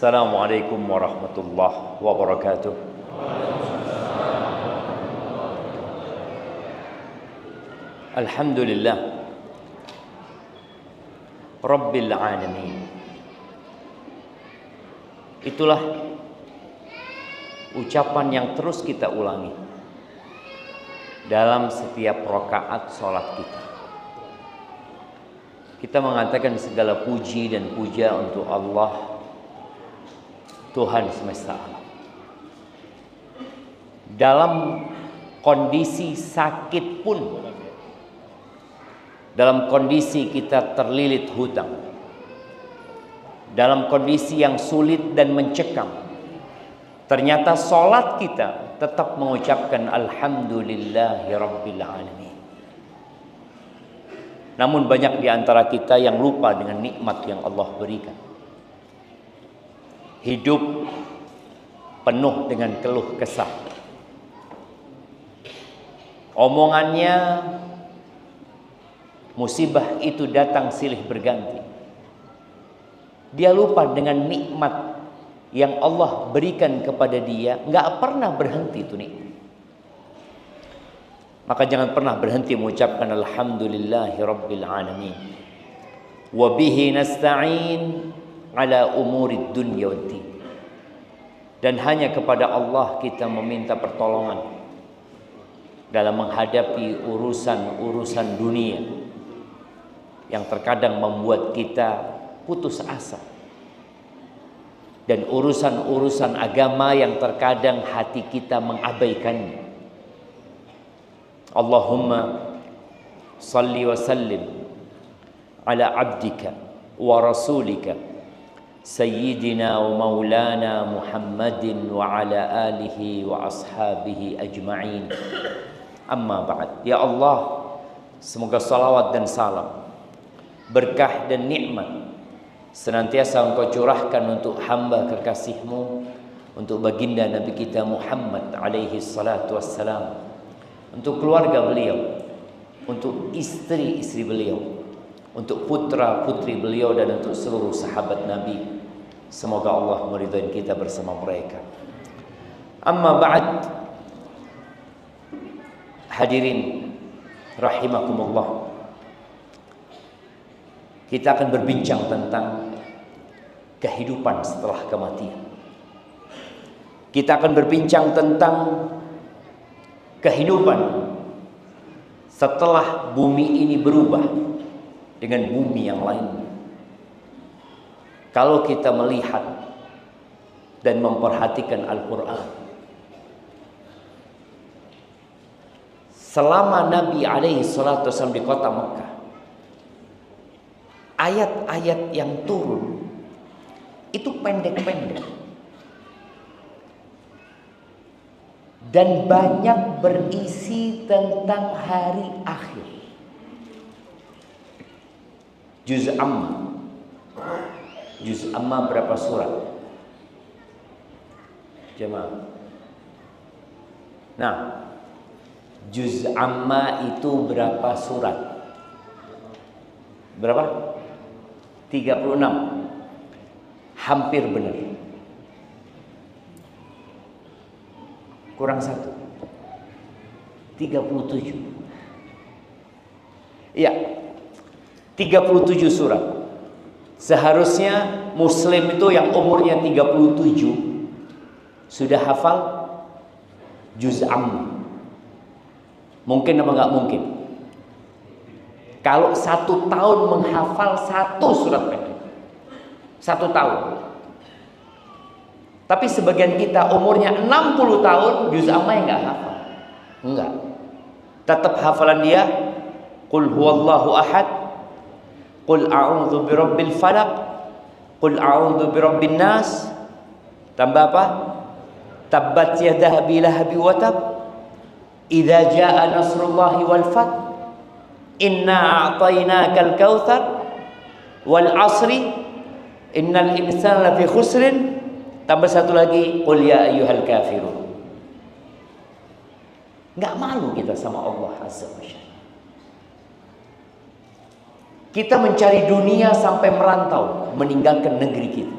Assalamualaikum warahmatullahi wabarakatuh. Alhamdulillah Rabbil alamin. Itulah ucapan yang terus kita ulangi dalam setiap rakaat sholat kita. Kita mengatakan segala puji dan puja untuk Allah, Tuhan semesta alam. Dalam kondisi sakit pun, dalam kondisi kita terlilit hutang, dalam kondisi yang sulit dan mencekam, ternyata sholat kita tetap mengucapkan Alhamdulillahi Rabbil Alamin. Namun banyak di antara kita yang lupa dengan nikmat yang Allah berikan. Hidup penuh dengan keluh kesah. Omongannya, musibah itu datang silih berganti. Dia lupa dengan nikmat yang Allah berikan kepada dia, nggak pernah berhenti itu nikmat. Maka jangan pernah berhenti mengucapkan Alhamdulillahi Rabbil Alamin. Wa bihi nasta'in ala umurid dunya waddin. Dan hanya kepada Allah kita meminta pertolongan dalam menghadapi urusan-urusan dunia yang terkadang membuat kita putus asa, dan urusan-urusan agama yang terkadang hati kita mengabaikannya. Allahumma salli wa sallim ala abdika wa rasulika sayyidina wa maulana Muhammadin wa ala alihi wa ashabihi ajma'in. Amma ba'd. Ya Allah, semoga salawat dan salam, berkah dan nikmat senantiasa Engkau curahkan untuk hamba kekasih-Mu, untuk baginda Nabi kita Muhammad alaihi salatu wassalam, untuk keluarga beliau, untuk istri-istri beliau, untuk putra-putri beliau, dan untuk seluruh sahabat Nabi. Semoga Allah meridhai kita bersama mereka. Amma ba'd. Hadirin rahimakumullah. Kita akan berbincang tentang kehidupan setelah kematian. Kita akan berbincang tentang kehidupan setelah bumi ini berubah dengan bumi yang lain. Kalau kita melihat dan memperhatikan Al-Quran, selama Nabi alaihi salatu wasallam di kota Mekah, ayat-ayat yang turun itu pendek-pendek dan banyak berisi tentang hari akhir. Juz Amma. Juz Amma berapa surat? Jemaah. Nah, Juz Amma itu berapa surat? Berapa? 36. Hampir benar. Kurang 1. 37. Iya. 37 surat. Seharusnya muslim itu yang umurnya 37 sudah hafal Juz Amma. Mungkin apa enggak mungkin? Kalau 1 tahun menghafal 1 surat pendek, 1 tahun. Tapi sebagian kita umurnya 60 tahun Juz Amma yang enggak hafal. Enggak. Tetap hafalan dia Qul huwallahu ahad, Qul a'udzu birabbil falaq, Qul a'udzu birabbin nas. Tambah apa? Tabbat yadah abi lahabi wa tab, idza jaa nasrullahi wal fath, inna a'tainakal kautsar, wal 'asri innal insana lafi khusrin. Tambah satu lagi, Qul ya ayyuhal kafirun. Enggak malu kita sama Allah Azza wa Jalla. Kita mencari dunia sampai merantau, meninggalkan negeri kita.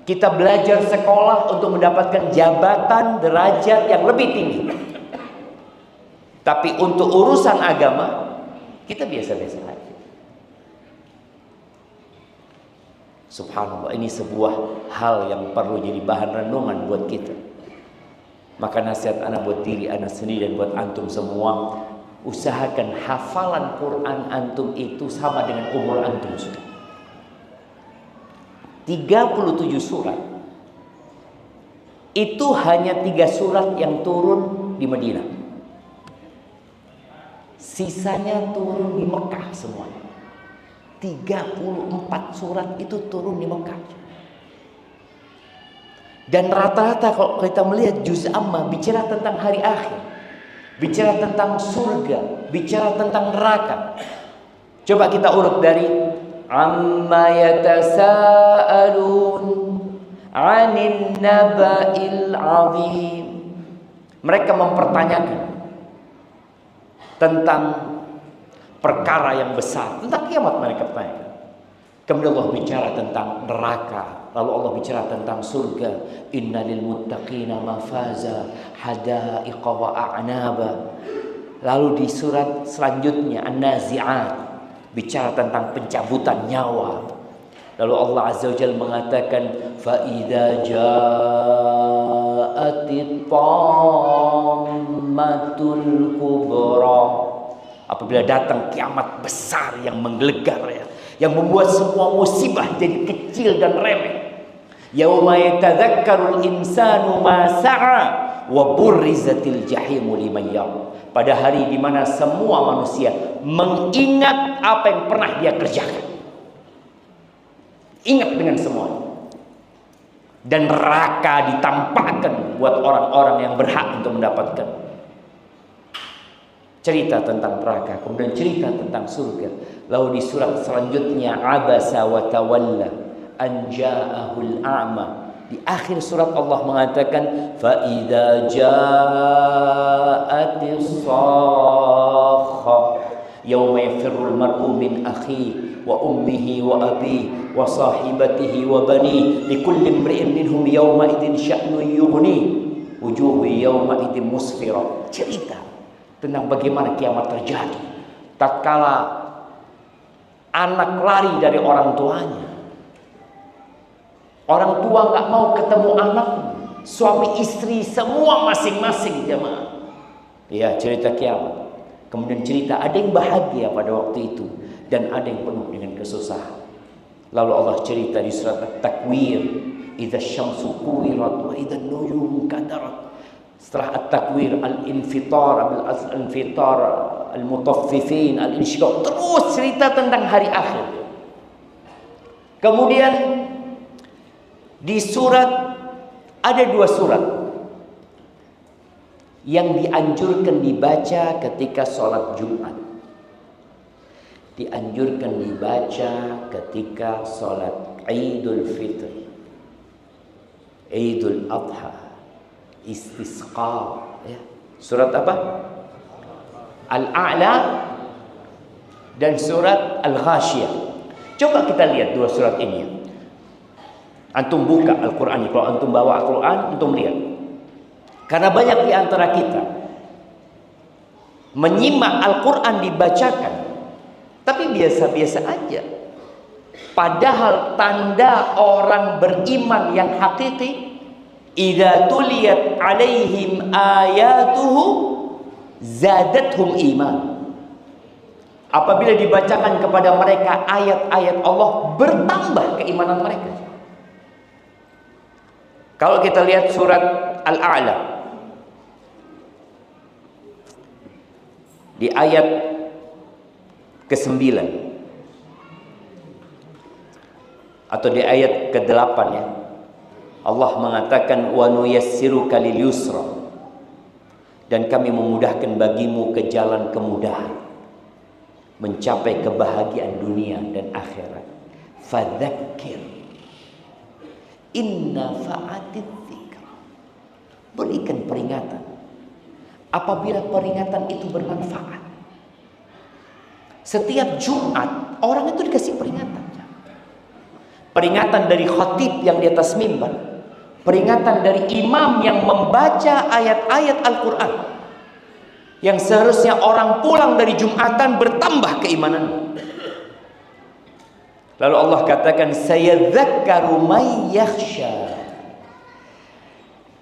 Kita belajar sekolah untuk mendapatkan jabatan, derajat yang lebih tinggi. Tapi untuk urusan agama, kita biasa-biasa aja. Subhanallah, ini sebuah hal yang perlu jadi bahan renungan buat kita. Maka nasihat ana buat diri ana sendiri dan buat antum semua, usahakan hafalan Quran antum itu sama dengan umur antum sudah. 37 surat. Itu hanya 3 surat yang turun di Madinah. Sisanya turun di Mekah semuanya. 34 surat itu turun di Mekah. Dan rata-rata kalau kita melihat juz amma bicara tentang hari akhir, bicara tentang surga, bicara tentang neraka. Coba kita urut dari amma yatasaalun 'anil naba'il 'azim. Mereka mempertanyakan tentang perkara yang besar, tentang kiamat mereka bertanya. Kemudian Allah bicara tentang neraka, lalu Allah bicara tentang surga. Innalil muttaqina mafaza hadaiqa wa a'naba. Lalu di surat selanjutnya An-Nazi'at bicara tentang pencabutan nyawa. Lalu Allah Azza wa Jalla mengatakan fa idza ja'atit tammatul kubra. Apabila datang kiamat besar yang menggelegar ya, yang membuat semua musibah jadi kecil dan remeh. Yauma yatadzakkarul insanu ma sa'a wa burrizatil jahimu liman yara. Pada hari di mana semua manusia mengingat apa yang pernah dia kerjakan. Ingat dengan semuanya. Dan neraka ditampakkan buat orang-orang yang berhak untuk mendapatkan. Cerita tentang neraka, kemudian cerita tentang surga. Lalu di surat selanjutnya abasa wa tawalla an ja'ahul a'ma. Di akhir surat Allah mengatakan fa idza ja'atis sakha yauma yafirrul mar'u min akhihi wa ummihi wa abihi wa sahibatihi wa bani likulli imri'in minhum yawma idzin sya'nun yughni wujuhu yawma idzin musfira. Cerita tentang bagaimana kiamat terjadi tatkala anak lari dari orang tuanya. Orang tua nggak mau ketemu anak, suami istri semua masing-masing jemaah. Ya, cerita kiamat. Kemudian cerita ada yang bahagia pada waktu itu dan ada yang penuh dengan kesusahan. Lalu Allah cerita di surat At-Takwir, idza syamsu kuwirat wa idza nujum kadarat. Setelah At-Takwir, Al-Infitar, Al-Infitar, Al-Mutaffifin, Al-Insyiqaq. Terus cerita tentang hari akhir. Kemudian di surat, ada 2 surat yang dianjurkan dibaca ketika sholat Jumat. Dianjurkan dibaca ketika sholat Idul Fitri, Idul Adha, Istisqa, ya. Surat apa? Al-A'la dan surat Al-Ghasyiyah. Coba kita lihat 2 surat ini. Antum buka Al-Quran. Kalau antum bawa Al-Quran, antum lihat. Karena banyak di antara kita menyimak Al-Quran dibacakan, tapi biasa-biasa aja. Padahal tanda orang beriman yang hakiki, idza tuliyat alaihim ayatuhu zadatuhum iman. Apabila dibacakan kepada mereka ayat-ayat Allah, bertambah keimanan mereka. Kalau kita lihat surat Al-A'la di ayat ke-9 atau di ayat ke-8 ya, Allah mengatakan wa nuyassiruka lil yusra, dan kami memudahkan bagimu ke jalan kemudahan mencapai kebahagiaan dunia dan akhirat. Fadzakir inna fa'atit dzikra. Berikan peringatan apabila peringatan itu bermanfaat. Setiap Jumat orang itu dikasih peringatan. peringatan dari khatib yang di atas mimbar, peringatan dari imam yang membaca ayat-ayat Al-Quran, yang seharusnya orang pulang dari Jumatan bertambah keimanan. Lalu Allah katakan, sayadzakkaru may yakhsha.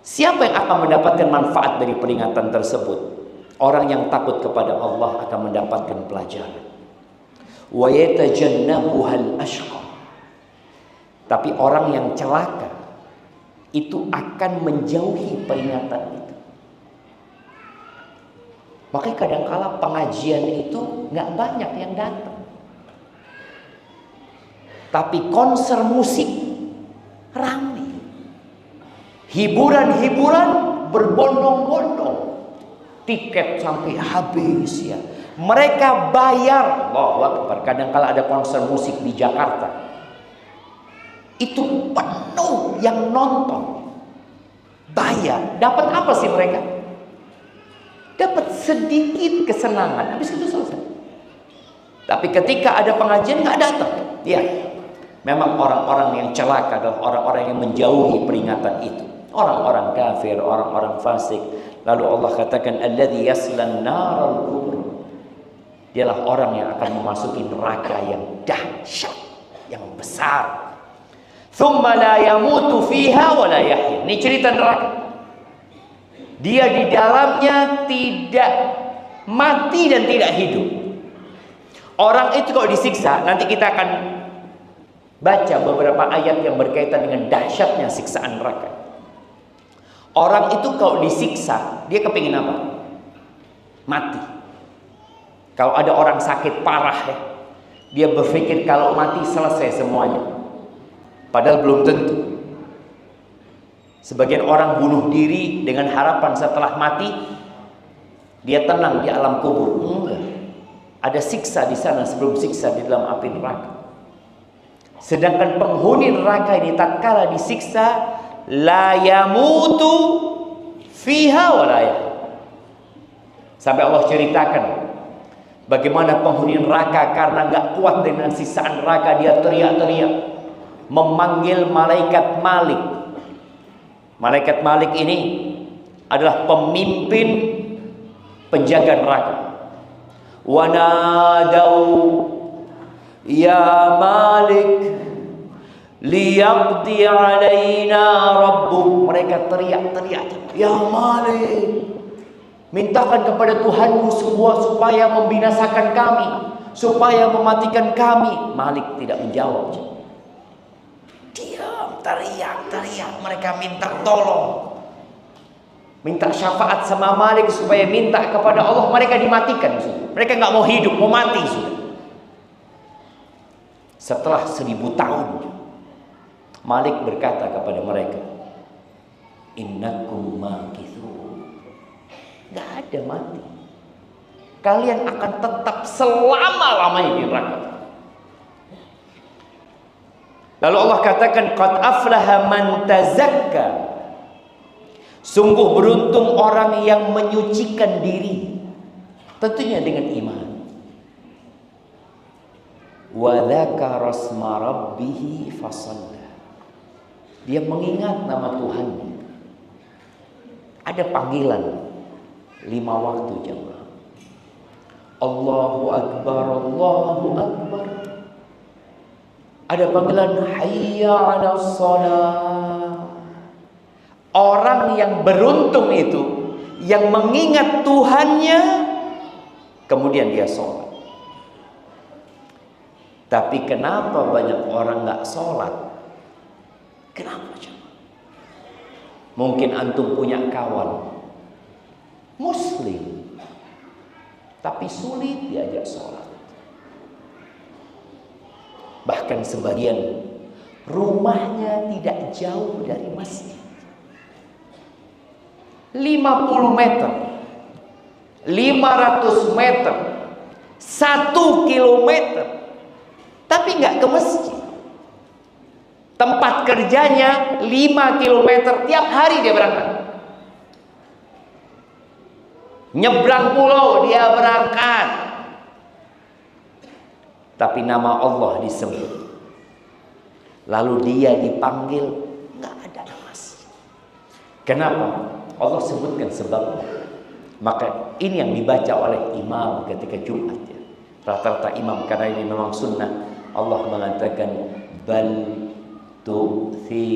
Siapa yang akan mendapatkan manfaat dari peringatan tersebut? Orang yang takut kepada Allah akan mendapatkan pelajaran. Wa yatajannabuhal ashqa. Tapi orang yang celaka itu akan menjauhi peringatan itu. Makanya kadangkala pengajian itu nggak banyak yang datang. Tapi konser musik ramai. Hiburan-hiburan berbondong-bondong. Tiket sampai habis ya. Mereka bayar. Allahu Akbar. Kadangkala ada konser musik di Jakarta. Itu penuh yang nonton. Bayar. Dapat apa sih mereka? Dapat sedikit kesenangan. Habis itu selesai. Tapi ketika ada pengajian nggak datang. Ya, memang orang-orang yang celaka adalah orang-orang yang menjauhi peringatan itu. Orang-orang kafir, orang-orang fasik. Lalu Allah katakan, alladzi yaslan naral kubra. Dialah orang yang akan memasuki neraka yang dahsyat, yang besar. Thumma la yamutu fiha wa la yahya. Ini cerita neraka. Dia di dalamnya tidak mati dan tidak hidup. Orang itu kalau disiksa, nanti kita akan baca beberapa ayat yang berkaitan dengan dahsyatnya siksaan neraka. Orang itu kalau disiksa, dia kepingin apa? Mati. Kalau ada orang sakit parah ya, dia berpikir kalau mati selesai semuanya. Padahal belum tentu. Sebagian orang bunuh diri dengan harapan setelah mati dia tenang di alam kubur. Enggak. Ada siksa di sana sebelum siksa di dalam api neraka. Sedangkan penghuni neraka ini tatkala disiksa, la yamutu fiha wa la yahya. Sampai Allah ceritakan bagaimana penghuni neraka karena enggak kuat dengan siksaan neraka, dia teriak-teriak memanggil malaikat Malik. Malaikat Malik ini adalah pemimpin penjaga neraka. Wa nadau ya Malik liyaqdi alaina rabbuk. Mereka teriak-teriak, ya Malik, mintakan kepada Tuhanmu supaya membinasakan kami, supaya mematikan kami. Malik tidak menjawab. Diam, teriak-teriak. Mereka minta tolong, minta syafaat sama Malik supaya minta kepada Allah. Mereka dimatikan. Mereka nggak mau hidup, mau mati sudah. Setelah 1000 tahun, Malik berkata kepada mereka, innakum makithun. Nggak ada mati. Kalian akan tetap selama-lamanya di neraka. Lalu Allah katakan, qad aflaha man tazakka. Sungguh beruntung orang yang menyucikan diri, tentunya dengan iman. Wa dzakara asma rabbih fasalla. Dia mengingat nama Tuhannya. Ada panggilan 5 waktu jemaah. Allahu Akbar, Allahu Akbar. Ada panggilan hayya 'alas shalah. Orang yang beruntung itu yang mengingat Tuhannya kemudian dia sholat. Tapi kenapa banyak orang nggak sholat? Kenapa? Mungkin antum punya kawan Muslim, tapi sulit diajak sholat. Bahkan sebagian rumahnya tidak jauh dari masjid, 50 meter, 500 meter, 1 kilometer, tapi nggak ke masjid. Tempat kerjanya 5 kilometer, tiap hari dia berangkat. Nyebrang pulau dia berangkat. Tapi nama Allah disebut. lalu dia dipanggil, nggak ada emas. Kenapa? Allah sebutkan sebabnya. Maka ini yang dibaca oleh imam ketika Jumat ya. Rata-rata imam, karena ini memang sunnah. Allah mengatakan bal tu'thirunal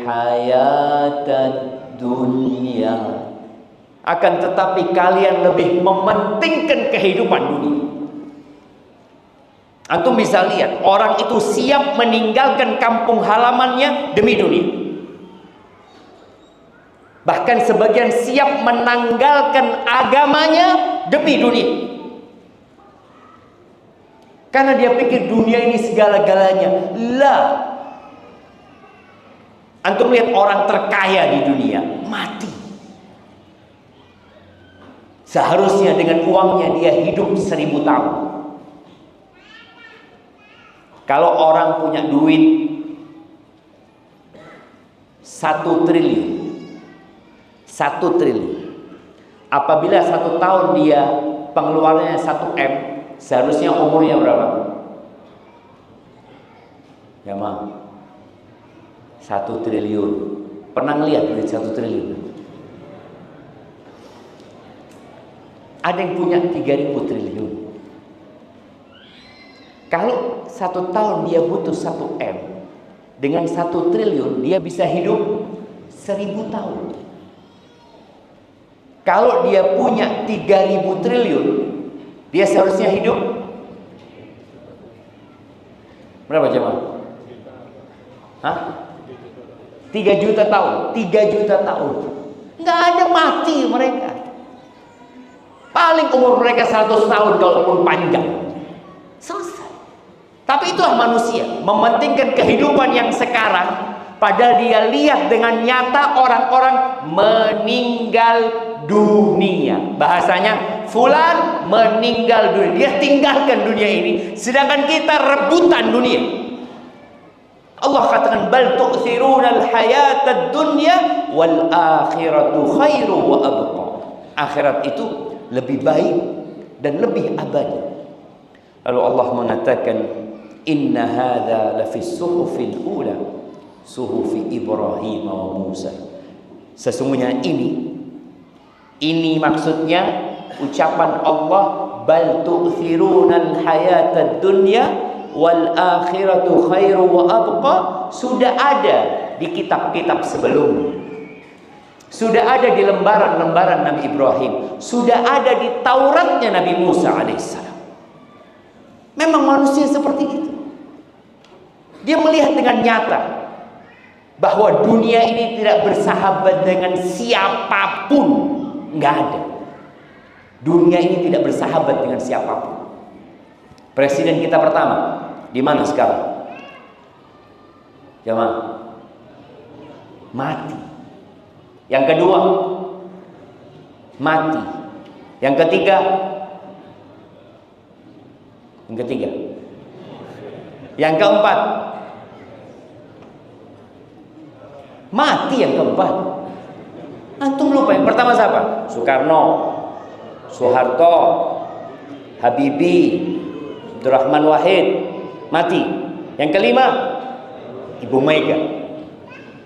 hayatad dunya, akan tetapi kalian lebih mementingkan kehidupan dunia. Antum bisa lihat, orang itu siap meninggalkan kampung halamannya demi dunia. Bahkan sebagian siap menanggalkan agamanya demi dunia. Karena dia pikir dunia ini segala-galanya. Lah. Antum lihat orang terkaya di dunia mati. Seharusnya dengan uangnya dia hidup 1000 tahun. Kalau orang punya duit 1 triliun, 1 triliun. Apabila 1 tahun dia pengeluarannya 1 M, seharusnya umurnya berapa? Ya mah, 1 triliun. Pernah ngeliat duit 1 triliun? Ada yang punya 3000 triliun. Kalau 1 tahun dia butuh 1 M, dengan 1 triliun dia bisa hidup 1000 tahun. Kalau dia punya 3000 triliun, dia seharusnya hidup berapa jemaah? Hah? 3 juta tahun. 3 juta tahun. Nggak ada mati mereka. Paling umur mereka 100 tahun kalaupun panjang. Selesai. Tapi itulah manusia, mementingkan kehidupan yang sekarang, padahal dia lihat dengan nyata orang-orang meninggal dunia. Bahasanya fulan meninggal dunia, dia tinggalkan dunia ini, sedangkan kita rebutan dunia. Allah katakan bal tu'thirunal hayatad dunya wal akhiratu khairu wa abqa. Akhirat itu lebih baik dan lebih abadi. Lalu Allah mengatakan inna hadza lafis suhufil ula suhufi Ibrahim wa Musa. Sesungguhnya ini maksudnya ucapan Allah bal tu'thirunal hayatad dunya wal akhiratu khairu wa abqa sudah ada di kitab-kitab sebelumnya. Sudah ada di lembaran-lembaran Nabi Ibrahim, sudah ada di Tauratnya Nabi Musa alaihissalam. Memang manusia seperti itu. Dia melihat dengan nyata bahwa dunia ini tidak bersahabat dengan siapapun. Nggak ada. Dunia ini tidak bersahabat dengan siapapun. Presiden kita pertama di mana sekarang? Jamaah, mati. Yang kedua, mati. Yang ketiga, yang keempat, mati. Yang keempat, antum lupa yang pertama siapa? Soekarno, Soeharto, Habibie, Abdurrahman Wahid, mati. Yang kelima, Ibu Mega.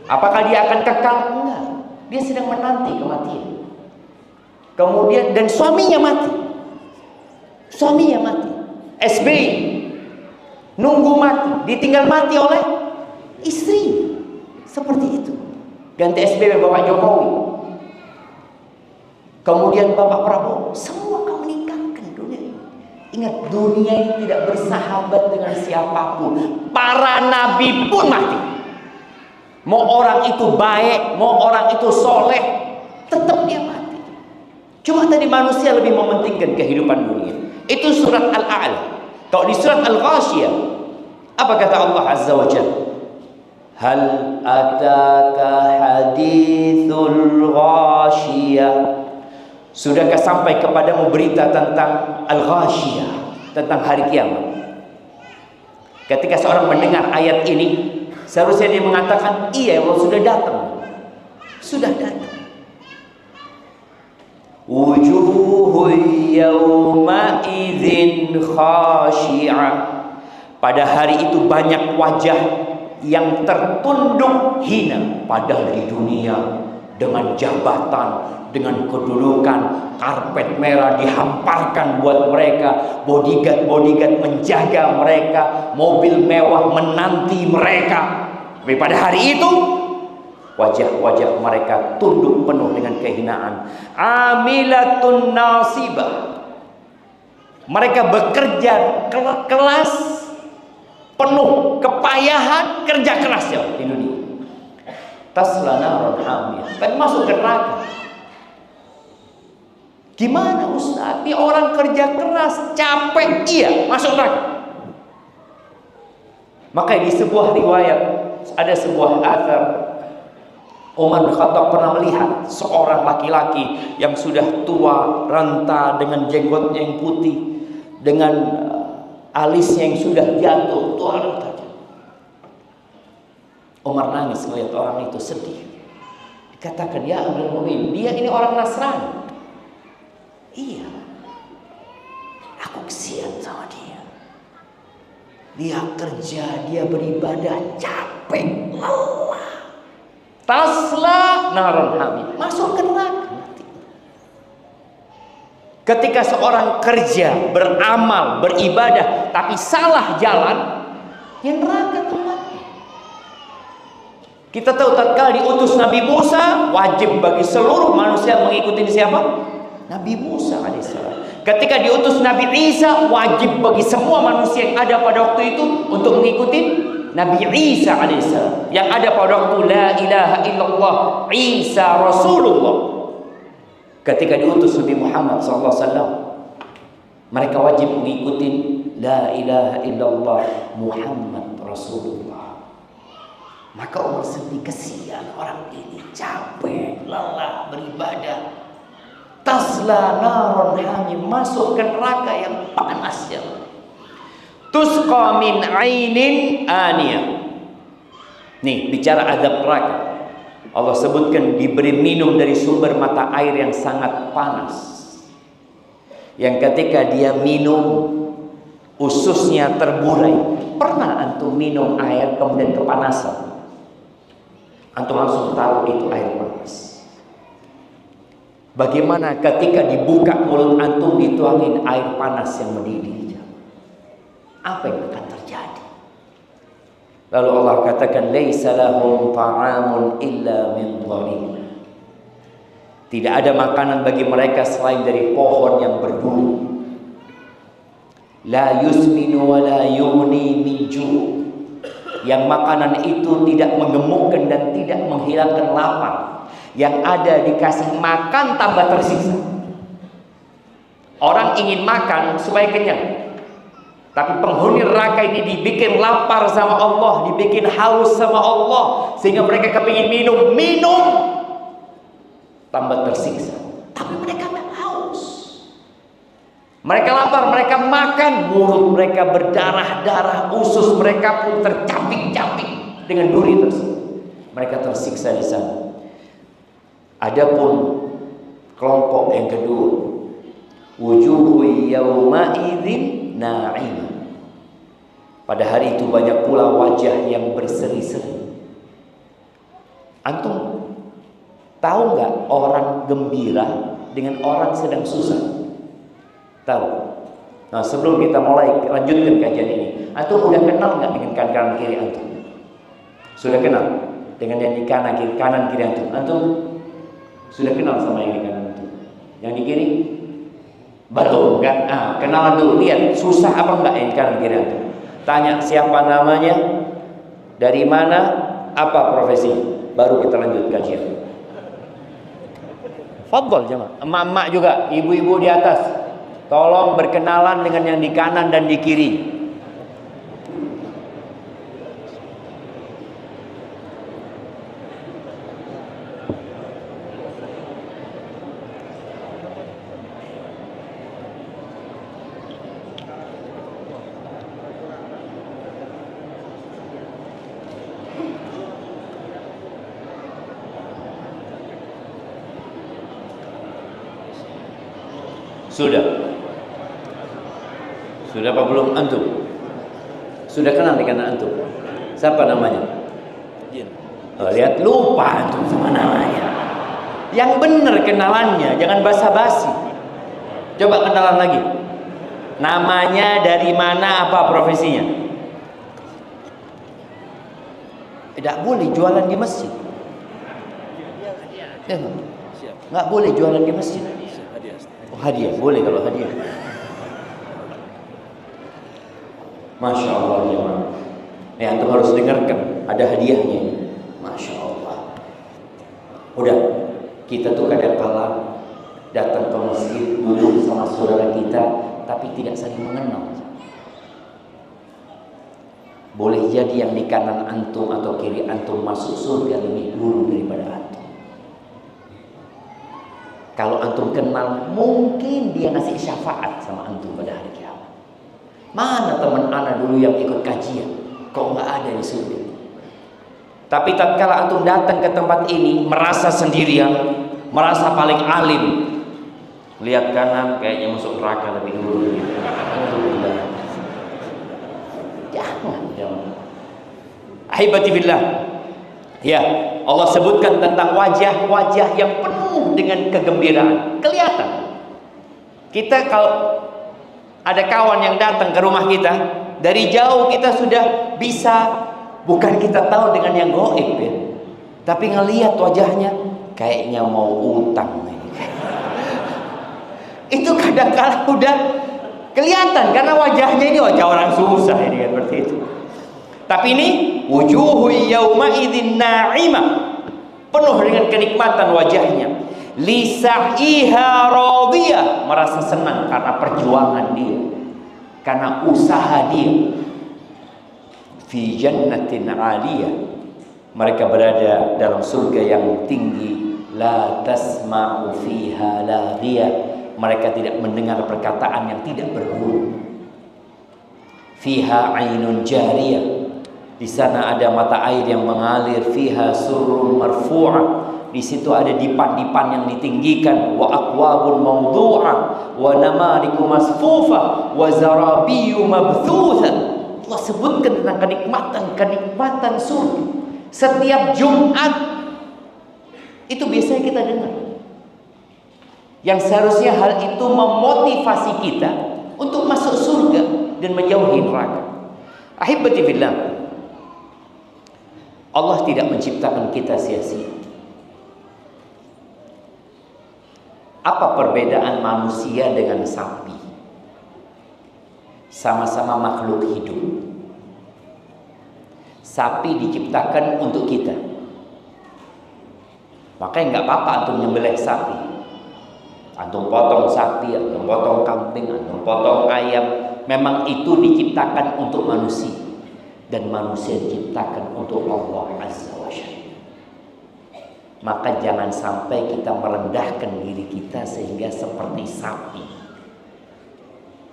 Apakah dia akan kekal? Enggak. Dia sedang menanti kematian. Kemudian dan suaminya mati. SBY nunggu mati, ditinggal mati oleh istri. Seperti itu. Ganti SBY Bapak Jokowi. Kemudian Bapak Prabowo, semua akan meninggalkan dunia ini. Ingat, dunia ini tidak bersahabat dengan siapapun. Para nabi pun mati. Mau orang itu baik, mau orang itu soleh, tetap dia mati. Cuma tadi manusia lebih mementingkan kehidupan dunia. Itu surat Al-A'la. Kalau di surat Al-Ghashiyah, apa kata Allah Azza wa Jalla? Hal ataka hadithul ghashiyah. Sudahkah sampai kepadamu berita tentang Al-Ghashiyah, tentang hari kiamat? Ketika seorang mendengar ayat ini, seharusnya dia mengatakan, iya Allah sudah datang. Sudah datang. Wujuhu yawma idzin khashi'ah Pada hari itu banyak wajah yang tertunduk hina, padahal di dunia dengan jabatan, dengan kedudukan, karpet merah dihamparkan buat mereka, bodyguard menjaga mereka, mobil mewah menanti mereka. Tapi pada hari itu wajah-wajah mereka tunduk penuh dengan kehinaan. Amilatun nasibah. Mereka bekerja keras, penuh kepayahan, kerja keras ya di dunia. Tasla naran hamiyah, kan masuk ke neraka. Gimana Ustaz? Ini orang kerja keras, capek, iya, masuk neraka. Maka di sebuah riwayat ada sebuah athar, Umar bin Khattab pernah melihat seorang laki-laki yang sudah tua, renta, dengan jenggotnya yang putih, dengan alisnya yang sudah jatuh, tua renta. Umar nangis melihat orang itu, sedih. Dikatakan, ya Amirul Mukminin, dia ini orang Nasrani. Iya, aku kesian sama dia. Dia kerja, dia beribadah, capek, lelah. Tasla naron hamid, masuk ke neraka. Ketika seorang kerja, beramal, beribadah, tapi salah jalan, ya neraka tempatnya. Kita tahu tatkala diutus Nabi Musa, wajib bagi seluruh manusia mengikuti siapa? Nabi Musa alaihissalam. Ketika diutus Nabi Isa, wajib bagi semua manusia yang ada pada waktu itu untuk mengikuti Nabi Isa alaihissalam. Yang ada pada waktu la ilaha illallah Isa Rasulullah. Ketika diutus Nabi Muhammad SAW, mereka wajib mengikuti la ilaha illallah Muhammad Rasulullah. Maka Umar sedih, kesian orang ini, capek, lelah beribadah. Tasla naron hamim, masuk ke neraka yang panas ya. Tusqa min ainin aniyah. Nih, bicara azab neraka. Allah sebutkan diberi minum dari sumber mata air yang sangat panas. Yang ketika dia minum, ususnya terburai. Pernah antum minum air kemudian kepanasan? Antum langsung tahu itu air panas. Bagaimana ketika dibuka mulut antum dituangin air panas yang mendidih? Apa yang akan terjadi? Lalu Allah katakan, laisa lahum ta'amun illa min dharib. Tidak ada makanan bagi mereka selain dari pohon yang berduri. La yusminu wa la yughni min ju'. Yang makanan itu tidak menggemukkan dan tidak menghilangkan lapar. Yang ada dikasih makan tambah tersiksa. Orang ingin makan supaya kenyang, tapi penghuni neraka ini dibikin lapar sama Allah, dibikin haus sama Allah, sehingga mereka kepingin minum tambah tersiksa. Tapi mereka nggak haus. Mereka lapar, mereka makan, mulut mereka berdarah-darah, usus mereka pun tercapik-capik dengan duri tersebut. Mereka tersiksa di sana. Adapun kelompok yang kedua, wujuhu yauma idzin na'imah. Pada hari itu banyak pula wajah yang berseri-seri. Antum tahu nggak orang gembira dengan orang sedang susah? Tahu? Nah, sebelum kita mulai lanjutkan kajian ini, antum udah kenal nggak dengan kanan kiri antum? Sudah kenal dengan yang di kanan kiri antum? Antum sudah kenal sama yang di kanan antum? Yang di kiri? Belum kan? Kenalan dulu, lihat susah apa enggak yang di kanan kiri antum. Tanya siapa namanya, dari mana, apa profesi, baru kita lanjut kajian. Fadhol jemaah, emak-emak juga, ibu-ibu di atas, tolong berkenalan dengan yang di kanan dan di kiri. Sudah apa belum antum? Sudah kenal dengan antum? Siapa namanya? Oh, lihat lupa antum sama namanya. Yang benar kenalannya, jangan basa-basi. Coba kenalan lagi. Namanya, dari mana, apa profesinya? Tidak boleh jualan di masjid. Nggak boleh jualan di masjid. Oh, hadiah boleh kalau hadiah. Masya Allah ya, antum harus dengarkan, ada hadiahnya. Masya Allah. Udah, kita tuh kadang-kala datang ke masjid duduk sama saudara kita, tapi tidak saling mengenal. Boleh jadi yang di kanan antum atau kiri antum masuk surga lebih dulu daripada antum. Kalau antum kenal, mungkin dia ngasih syafaat sama antum pada hari kiamat. Mana teman anak dulu yang ikut kajian? Kok nggak ada di surga? Tapi tatkala antum datang ke tempat ini, merasa sendirian, merasa paling alim, lihat kanan kayaknya masuk neraka lebih dulu. Jangan. Ahibati billah. Ya, Allah sebutkan tentang wajah-wajah yang penuh dengan kegembiraan. Kelihatan. Kita kalau ada kawan yang datang ke rumah kita, dari jauh kita sudah bisa, bukan kita tahu dengan yang gaib ya, tapi ngelihat wajahnya kayaknya mau utang ini. Itu kadang-kadang udah kelihatan karena wajahnya ini wajah orang susah ini kan, seperti itu. Tapi ini wujuhu yauma idzin na'imah, penuh dengan kenikmatan wajahnya. Lisa'iha radiyah, merasa senang karena perjuangan dia, karena usaha dia. Fi jannatin 'aliyah, mereka berada dalam surga yang tinggi. La tasma'u fiha laghiyah, mereka tidak mendengar perkataan yang tidak berhulu. Fiha 'ainun jariyah, di sana ada mata air yang mengalir. Fiha surrun marfu'ah, di situ ada dipan-dipan yang ditinggikan. Wa aqwabun mawdu'ah wa namariku masfufah wa zarabiyyu mabthutha. Allah sebutkan tentang kenikmatan surga. Setiap Jumat itu biasanya kita dengar. Yang seharusnya hal itu memotivasi kita untuk masuk surga dan menjauhi neraka. Ahibati billah, Allah tidak menciptakan kita sia-sia. Apa perbedaan manusia dengan sapi? Sama-sama makhluk hidup. Sapi diciptakan untuk kita. Makanya nggak apa-apa antum nyembelih sapi. Antum potong sapi, antum potong kambing, antum potong ayam. Memang itu diciptakan untuk manusia. Dan manusia diciptakan untuk Allah Azza wa Jalla. Maka jangan sampai kita merendahkan diri kita sehingga seperti sapi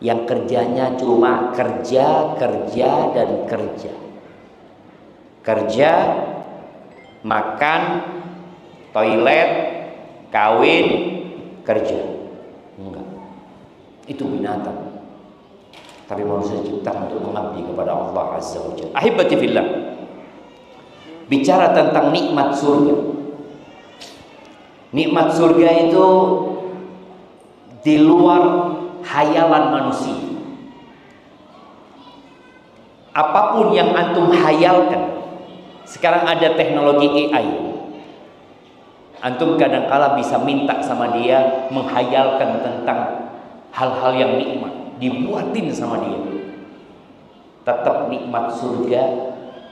yang kerjanya cuma kerja dan kerja. Kerja, makan, toilet, kawin, kerja. Enggak. Itu binatang. Tapi manusia diciptakan untuk mengabdi kepada Allah Azza wa Jalla. Ahibati fillah, bicara tentang nikmat surga. Nikmat surga itu di luar hayalan manusia. Apapun yang antum hayalkan. Sekarang ada teknologi AI. Antum kadang-kala bisa minta sama dia menghayalkan tentang hal-hal yang nikmat, dibuatin sama dia. Tetap nikmat surga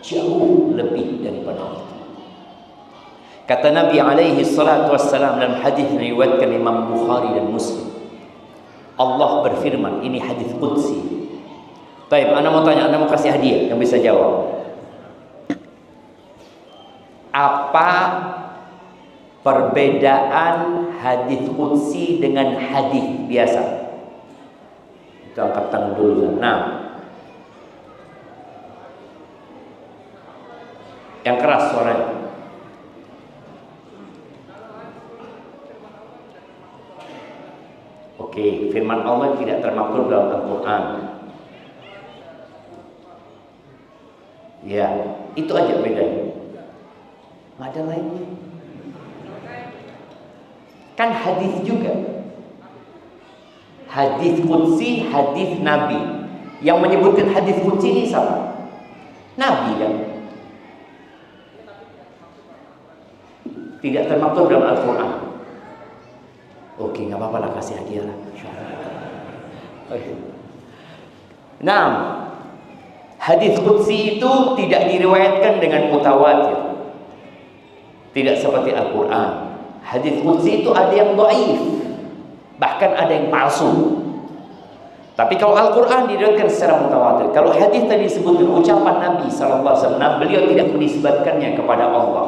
jauh lebih daripada itu. Kata Nabi alaihi salatu wassalam dalam hadis yang diriwayatkan Imam Bukhari dan Muslim, Allah berfirman, ini hadis qudsi. Baik, anda mau tanya, anda mau kasih hadiah yang bisa jawab. Apa perbedaan hadis qudsi dengan hadis biasa? Kita angkat tangan dulu. Nah, yang keras suaranya. Oke, firman Allah tidak termaktub dalam Al-Quran. Ya, itu aja bedanya. Nggak ada lainnya. Kan hadis juga. Hadis qudsi, hadis Nabi. Yang menyebutkan hadis qudsi ini siapa? Nabi kan? Tidak termaktub dalam Al-Quran. Oke, nggak apa-apa lah, kasih hadiah lah. Nah, hadis qudsi itu tidak diriwayatkan dengan mutawatir. Tidak seperti Al-Quran. Hadis qudsi itu ada yang dhaif, bahkan ada yang palsu. Tapi kalau Al-Quran diriwayatkan secara mutawatir. Kalau hadis tadi disebutkan ucapan Nabi SAW, beliau tidak menisbatkannya kepada Allah.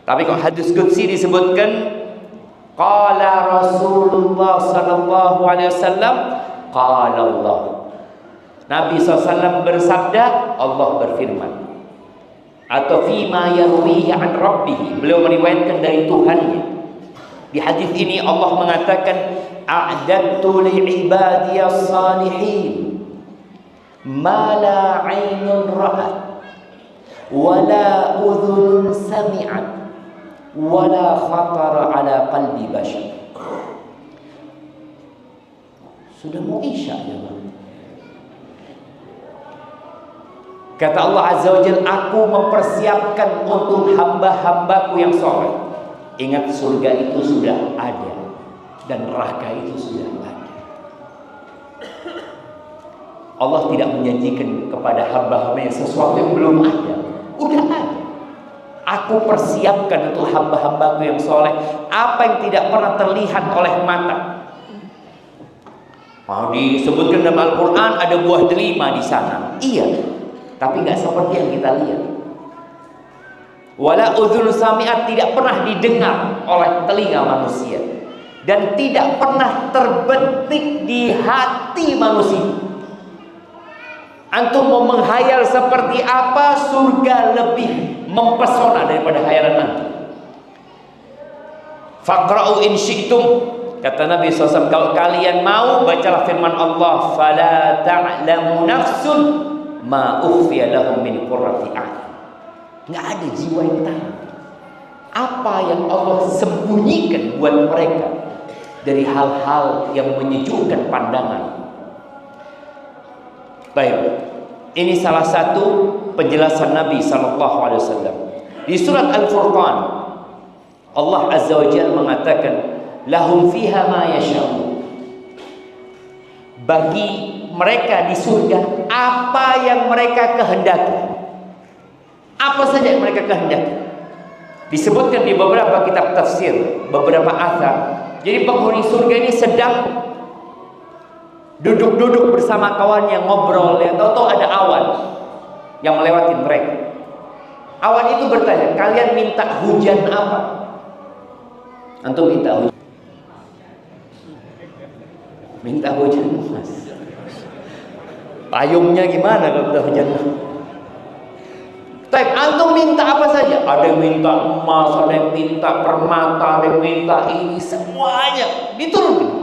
Tapi kalau hadis qudsi disebutkan qala Rasulullah sallallahu alaihi wasallam, qala Allah. Nabi SAW bersabda, Allah berfirman. Atau fima yarwihi an rabbih, beliau meriwayatkan dari Tuhannya. Di hadis ini Allah mengatakan, a'dadtu li'ibadiyas salihin ma la 'ainun ra'at wa la udhunun sami'at wa la khatara 'ala qalbi bashar. Sudah mau isya ya, Bang. Kata Allah Azza wa Jalla, aku mempersiapkan untuk hamba-hambaku yang soleh. Ingat, surga itu sudah ada dan neraka itu sudah ada. Allah tidak menjanjikan kepada hamba-hambanya sesuatu yang belum ada. Udah ada. Aku persiapkan untuk hamba-hambaku yang soleh apa yang tidak pernah terlihat oleh mata. Mau disebutkan dalam Al-Quran ada buah delima di sana. Iya. Tapi nggak seperti yang kita lihat. Wala udhun sami'at, tidak pernah didengar oleh telinga manusia dan tidak pernah terbetik di hati manusia. Antum mau menghayal seperti apa, surga lebih mempesona daripada hayalan antum. Faqra'u in syi'tum, kata Nabi SAW, kalau kalian mau bacalah firman Allah, fala ta'lamu nafsun ma ukhfiya lahum min qurrati a'yun. Nggak ada jiwa yang tahu apa yang Allah sembunyikan buat mereka dari hal-hal yang menyejukkan pandangan. Baik, ini salah satu penjelasan Nabi SAW. Di surat Al-Furqan, Allah Azza wa Jalla mengatakan, lahum fiha ma yasha'un. Bagi mereka di surga apa yang mereka kehendaki. Apa saja yang mereka kehendaki. Disebutkan di beberapa kitab tafsir, beberapa athar. Jadi penghuni surga ini sedang duduk-duduk bersama kawannya, ngobrol, yang tahu-tahu ada awan yang melewati mereka. Awan itu bertanya, kalian minta hujan apa? Antum minta hujan. Minta hujan, Mas. Payungnya gimana kalau udah hujan? Tapi antum minta apa saja? Ada yang minta emas, ada yang minta permata, ada yang minta ini, semuanya diturunkan.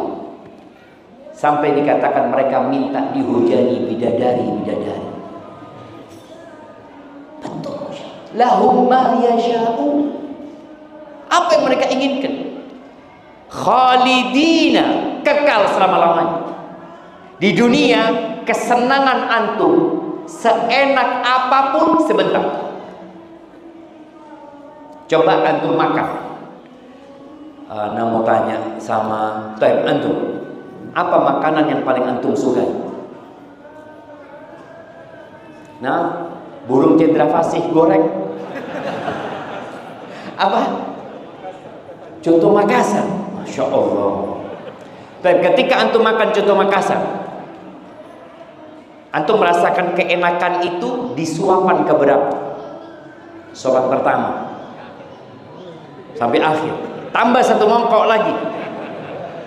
Sampai dikatakan mereka minta dihujani bidadari-bidadari. Betul. Lahum ma yasha'un. Apa yang mereka inginkan? Khalidina, kekal selama-lamanya. Di dunia, kesenangan antum seenak apapun sebentar. Coba antum makan. Mau tanya sama Taib antum, apa makanan yang paling antum sukai? Nah, burung cendrawasih goreng. Apa? Contoh Makassar. Masya Allah. Taib, ketika antum makan contoh Makassar, antum merasakan keenakan itu di suapan keberapa? Sholat pertama sampai akhir, tambah satu mangkok lagi,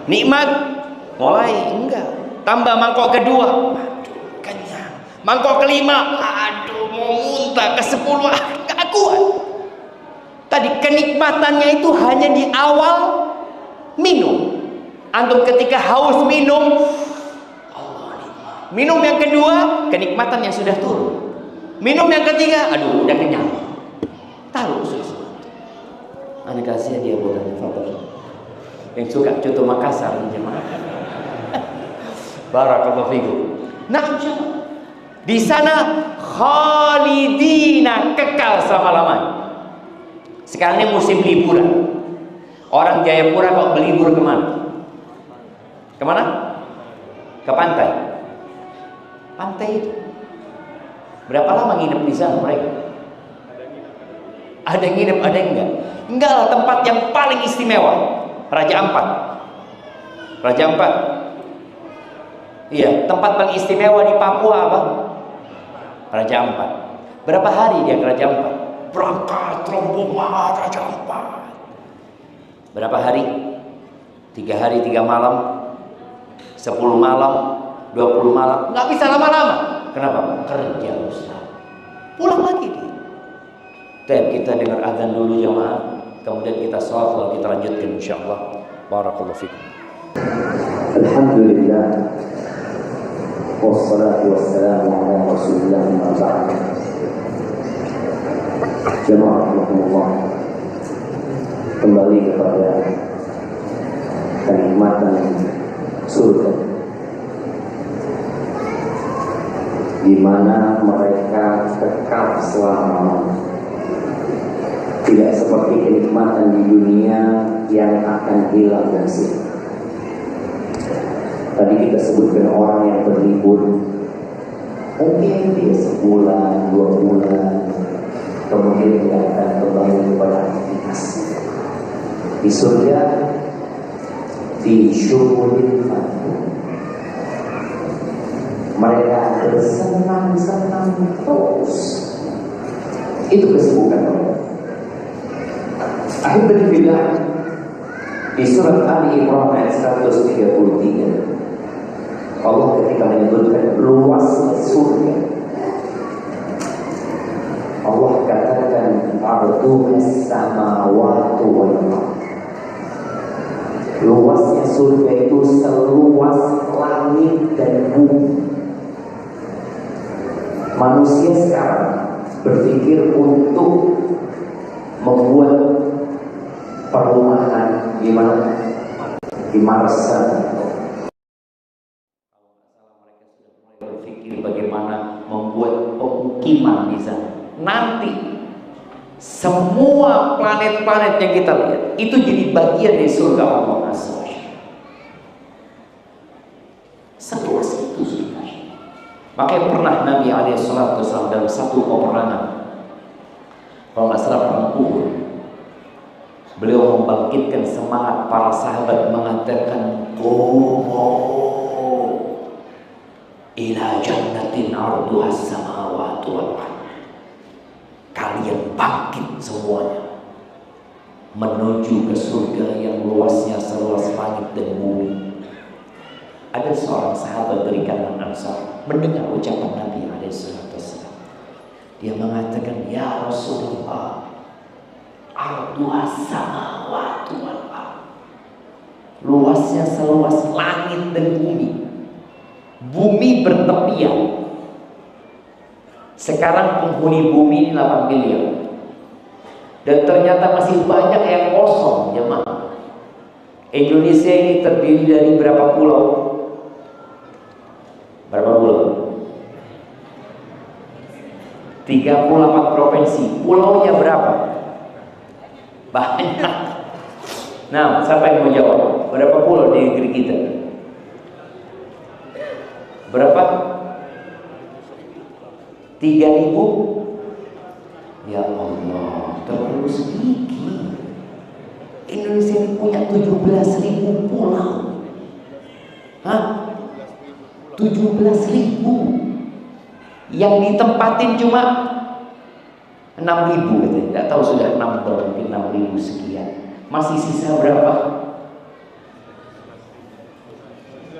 nikmat. Mulai enggak, tambah mangkok kedua, aduh kenyang. Mangkok kelima, aduh mau muntah. Ke-10, gak kuat. Tadi kenikmatannya itu hanya di awal minum. Antum ketika haus minum, minum yang kedua, kenikmatan yang sudah turun. Minum yang ketiga, aduh udah kenyang. Taruh susu. Anak kasih dia buat Fadl. Yang suka contoh Makassar jemaah. Barakallahu fikum. Nah, di sana khalidina, kekal selama-lamanya. Sekarang ini musim liburan. Orang Jayapura kok berlibur kemana? Kemana? Ke pantai. Pantai itu. Berapa lama nginep di sana mereka? Ada yang nginep, ada yang enggak. Enggak lah, tempat yang paling istimewa. Raja Ampat. Raja Ampat. Iya, tempat paling istimewa di Papua apa? Raja Ampat. Berapa hari dia ke Raja Ampat? Berangkat rombongan Raja Ampat. Berapa hari? 3 hari 3 malam, 10 malam, 20 malam. Nggak bisa lama-lama. Kenapa? Kerja Ustaz. Pulang lagi dia. Dan kita dengar azan dulu jemaah. Kemudian kita sholat, lalu kita lanjutkan insyaallah. Barakallahu fikum. Alhamdulillah. Wassalatu wassalamu ala Rasulillah wa ba'd. Jemaah rahimahumullah. Kembali kepada kenikmatan surga, di mana mereka kekal selama-lamanya. Tidak seperti kenikmatan di dunia yang akan hilang dan sirna. Tadi kita sebutkan orang yang berlibur, mungkin dia sebulan, 2 bulan, kemudian dia akan kembali kepada aktivitas. Di surga, di syurul fadl, mereka bersenang-senang terus. Itu kesibukan mereka. Alhamdulillah, di surat Ali Imran ayat 133, Allah ketika menyebutkan luasnya surga, Allah katakan arduhas samawati wal ardh. Luasnya surga itu seluas langit dan bumi. Manusia sekarang berpikir untuk membuat perumahan di mana? Di Marsa. Berpikir bagaimana membuat pemukiman di sana. Nanti semua planet-planet yang kita lihat itu jadi bagian dari surga Allah Azza wa Jalla. Seluas itu surga. Makanya pernah Nabi SAW dalam satu peperangan, kalau nggak salah perang Uhud, beliau membangkitkan semangat para sahabat mengatakan, ila jannatin arduhas samawati wal ardh. Kalian bangkit semuanya menuju ke surga yang luasnya seluas langit dan bumi. Ada seorang sahabat dari kalangan Ansar mendengar ucapan Nabi SAW. Dia mengatakan, ya Rasulullah, arduhas samawati wal ardh. Luasnya seluas langit dan bumi. Bumi bertepian. Sekarang penghuni bumi 8 miliar. Dan ternyata masih banyak yang kosong, jemaah. Indonesia ini terdiri dari berapa pulau? Berapa pulau? 38 provinsi. Pulaunya berapa? Banyak. Nah, siapa yang mau jawab? Berapa pulau di negeri kita? Berapa? 3.000? Ya Allah, terlalu sedikit. Indonesia ini punya 17.000 pulau. Hah? 17.000. Yang ditempatin cuma 6.000 katanya. Tidak tahu sudah 6 atau mungkin 6.000 sekian. Masih sisa berapa?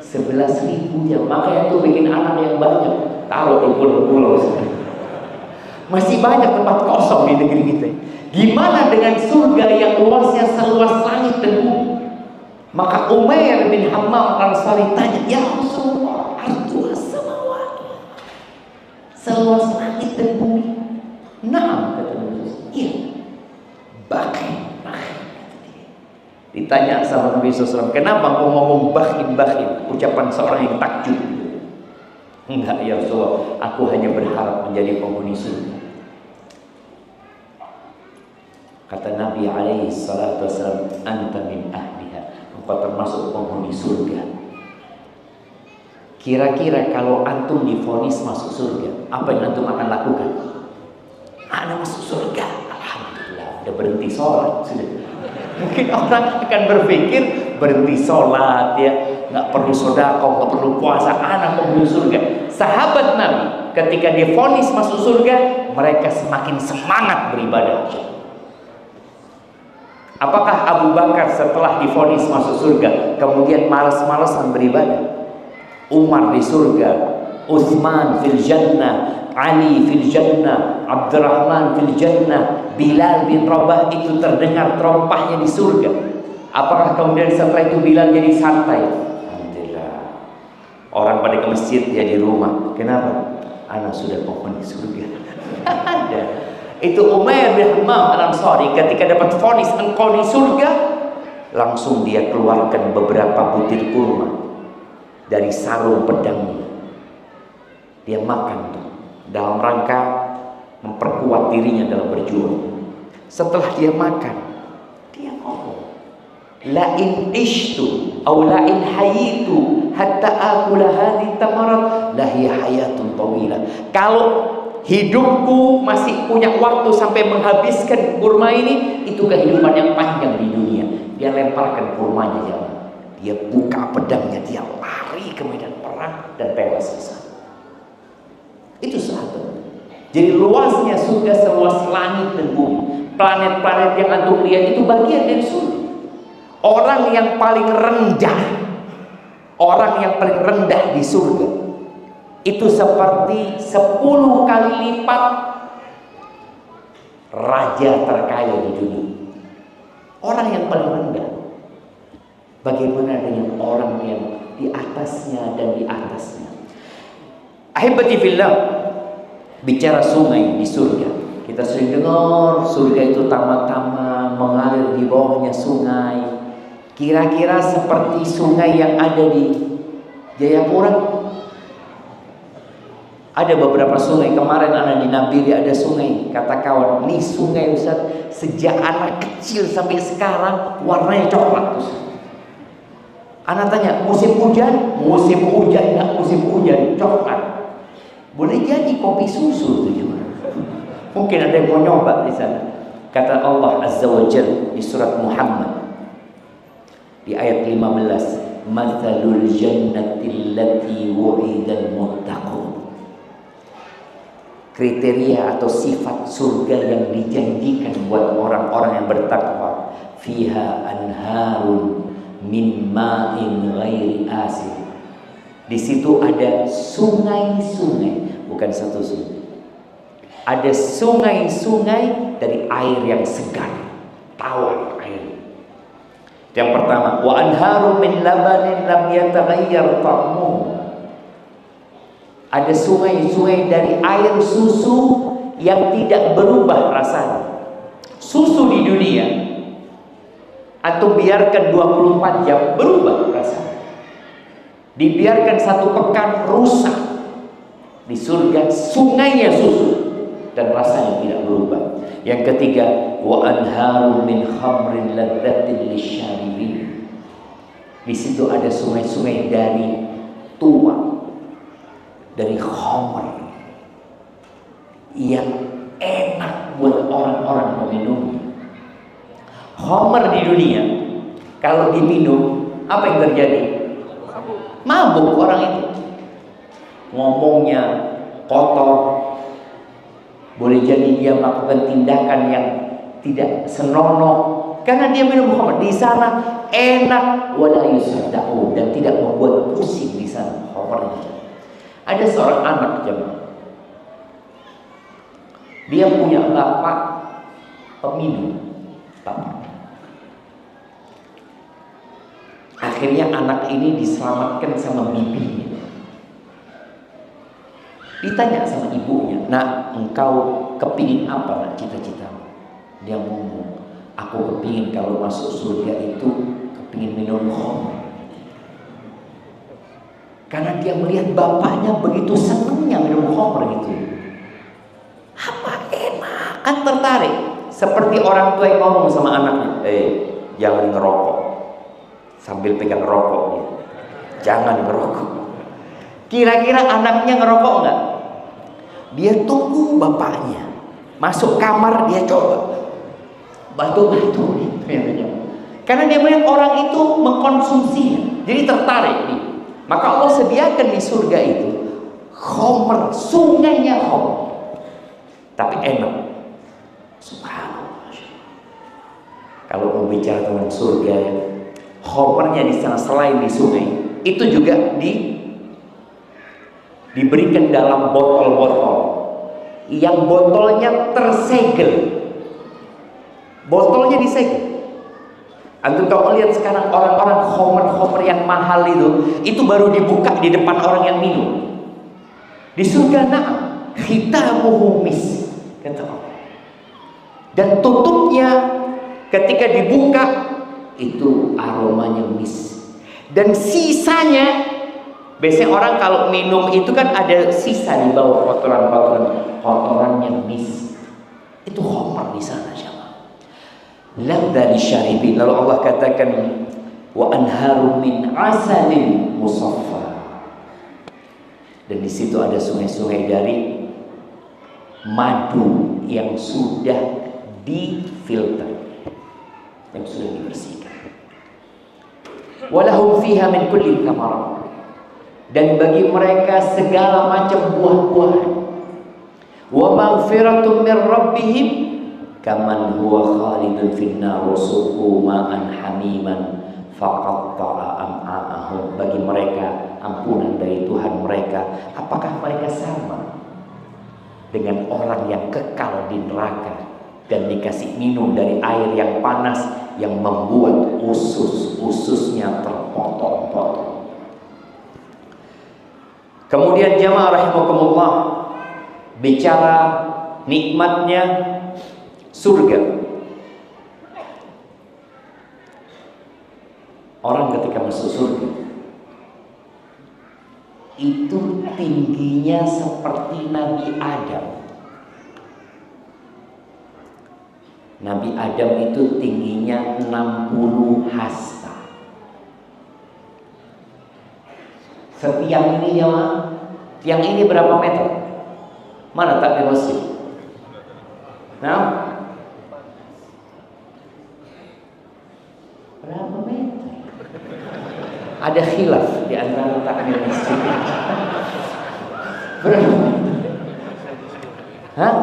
11.000 ya. Makanya itu bikin anak yang banyak. Taruh di pulau-pulau. Masih banyak tempat kosong di negeri kita. Gimana dengan surga yang luasnya seluas langit dan bumi? Maka Umair bin Hammam Al-Ansari tanya, ya Rasulullah, arduhas samawati, seluas langit dan dan bumi? Naam, kata Nabi. Iya. Bakin. Ditanya sama Nabi SAW, kenapa kau ngomong bakin? Ucapan seorang yang takjub. Enggak ya Rasulullah, aku hanya berharap menjadi penghuni surga. Kata Nabi SAW, anta min ahliha, engkau termasuk penghuni surga. Kira-kira kalau antum divonis masuk surga, apa yang antum akan lakukan? Ana masuk surga, alhamdulillah, udah berhenti sholat sudah. Mungkin orang akan berpikir berhenti sholat ya, nggak perlu sedekah, nggak perlu puasa, anak penghuni surga. Sahabat Nabi ketika divonis masuk surga, mereka semakin semangat beribadah. Apakah Abu Bakar setelah divonis masuk surga kemudian malas-malasan beribadah? Umar di surga, Utsman fil jannah, Ali fil jannah, Abdurrahman fil jannah, Bilal bin Rabah itu terdengar terompahnya di surga. Apakah kemudian setelah itu Bilal jadi santai? Alhamdulillah. Orang pada ke masjid, dia di rumah. Kenapa? Anak sudah penghuni surga. Ada. Itu Umair bin Hammam Al-Ansari ketika dapat vonis engkau di surga, langsung dia keluarkan beberapa butir kurma dari sarung pedangnya. Dia makan dalam rangka memperkuat dirinya dalam berjuang. Setelah dia makan, dia ngomong, la in ishtu aw la in hayitu hatta akula hadhihi tamarat la hiya hayatun tawilah. Kalau hidupku masih punya waktu sampai menghabiskan kurma ini, itu kehidupan yang panjang di dunia. Dia lemparkan kurmanya, ya. Dia buka pedangnya, dia lari ke medan perang dan tewas di sana. Itu sahabat. Jadi luasnya surga seluas langit dan bumi. Planet-planet yang antum lihat itu bagian dari surga. Orang yang paling rendah di surga itu seperti 10 kali lipat raja terkaya di dunia. Orang yang paling rendah. Bagaimana dengan orang yang di atasnya dan di atasnya? Ahibati fillah, bicara sungai di surga. Kita sering dengar surga itu tamak-tamak mengalir di bawahnya sungai. Kira-kira seperti sungai yang ada di Jayapura. Ada beberapa sungai, kemarin anak di Nabiri ada sungai, kata kawan, nih sungai Ustaz, sejak anak kecil sampai sekarang warnanya coklat Ustaz. Anak tanya, musim hujan? Musim hujan, enggak musim hujan, coklat. Boleh jadi kopi susu itu juga. Mungkin ada yang mau nyoba di sana. Kata Allah Azza wa Jalla di surat Muhammad di ayat 15, mathalul jannati allati wu'idal muttaqun. Kriteria atau sifat surga yang dijanjikan buat orang-orang yang bertakwa, fiha anharun min ma'in ghairi asin. Di situ ada sungai-sungai, bukan satu sungai. Ada sungai-sungai dari air yang segar, tawar air. Yang pertama, wa anharum min labanin lam yataghayyar ta'muhu. Ada sungai-sungai dari air susu yang tidak berubah rasanya. Susu di dunia atau biarkan 24 jam berubah rasanya. Dibiarkan 1 pekan rusak. Di surga sungainya susu dan rasanya tidak berubah. Yang ketiga, wa anharum min khamrin ladzatin lisyaribin. Di situ ada sungai-sungai dari tua, dari khamr yang enak buat orang-orang meminumnya. Khamr di dunia kalau diminum apa yang terjadi? Mabuk orang itu, ngomongnya kotor. Boleh jadi dia melakukan tindakan yang tidak senonoh karena dia minum khamr. Di sana enak, wala yusaddaqu, dan tidak membuat pusing di sana khamrnya. Ada seorang anak jemaah, dia punya bapak peminum, bapak. Akhirnya anak ini diselamatkan sama bibinya. Ditanya sama ibunya, "Nak, engkau kepingin apa nak cita-cita?" Dia ngomong, "Aku kepingin kalau masuk surga itu kepingin minum khamr." Karena dia melihat bapaknya begitu senangnya minum khamr gitu. Apa enak, kan tertarik. Seperti orang tua yang ngomong sama anaknya, jangan ngerokok sambil pegang rokok ya. Jangan ngerokok. Kira-kira anaknya ngerokok enggak? Dia tunggu bapaknya masuk kamar, dia coba batu-batu itu ya. Karena dia melihat orang itu mengkonsumsinya, jadi tertarik nih. Maka Allah sediakan di surga itu khamr, sungainya khamr, tapi enak. Subhanallah. Kalau mau bicara tentang surga, khamrnya di sana selain di sungai, itu juga diberikan dalam botol-botol yang botolnya tersegel. Botolnya disegel. Antum kalau lihat sekarang orang-orang khamr yang mahal itu baru dibuka di depan orang yang minum. Di surga na'am, khitamuhu misk, kata Allah. Dan tutupnya ketika dibuka itu aromanya misk. Dan sisanya, biasanya orang kalau minum itu kan ada sisa di bawah kotorannya misk. Itu khamr di sana, jemaah. Ladza lisyaribin. Lalu Allah katakan, wa anharu min asalin musaffa. Dan di situ ada sungai-sungai dari madu yang sudah difilter, yang sudah dibersihkan. Walahum fiha min kulli thamarat. Dan bagi mereka segala macam buah-buahan. Wa maghfiratun min rabbihim kaman huwa khalidun finnar wasuqu ma'an hamiman faqatta'a am'a'ahum. Bagi mereka ampunan dari Tuhan mereka. Apakah mereka sama dengan orang yang kekal di neraka dan dikasih minum dari air yang panas yang membuat usus-ususnya terpotong-potong? Kemudian jamaah rahimakumullah, bicara nikmatnya surga. Orang ketika masuk surga itu tingginya seperti Nabi Adam. Nabi Adam itu tingginya 60 hasta. Setiang ini jemaah, tiang ini berapa meter? Mana takbir masjid? Nah, berapa meter? Ada khilaf di antara takbir masjid. Berapa meter? Hah?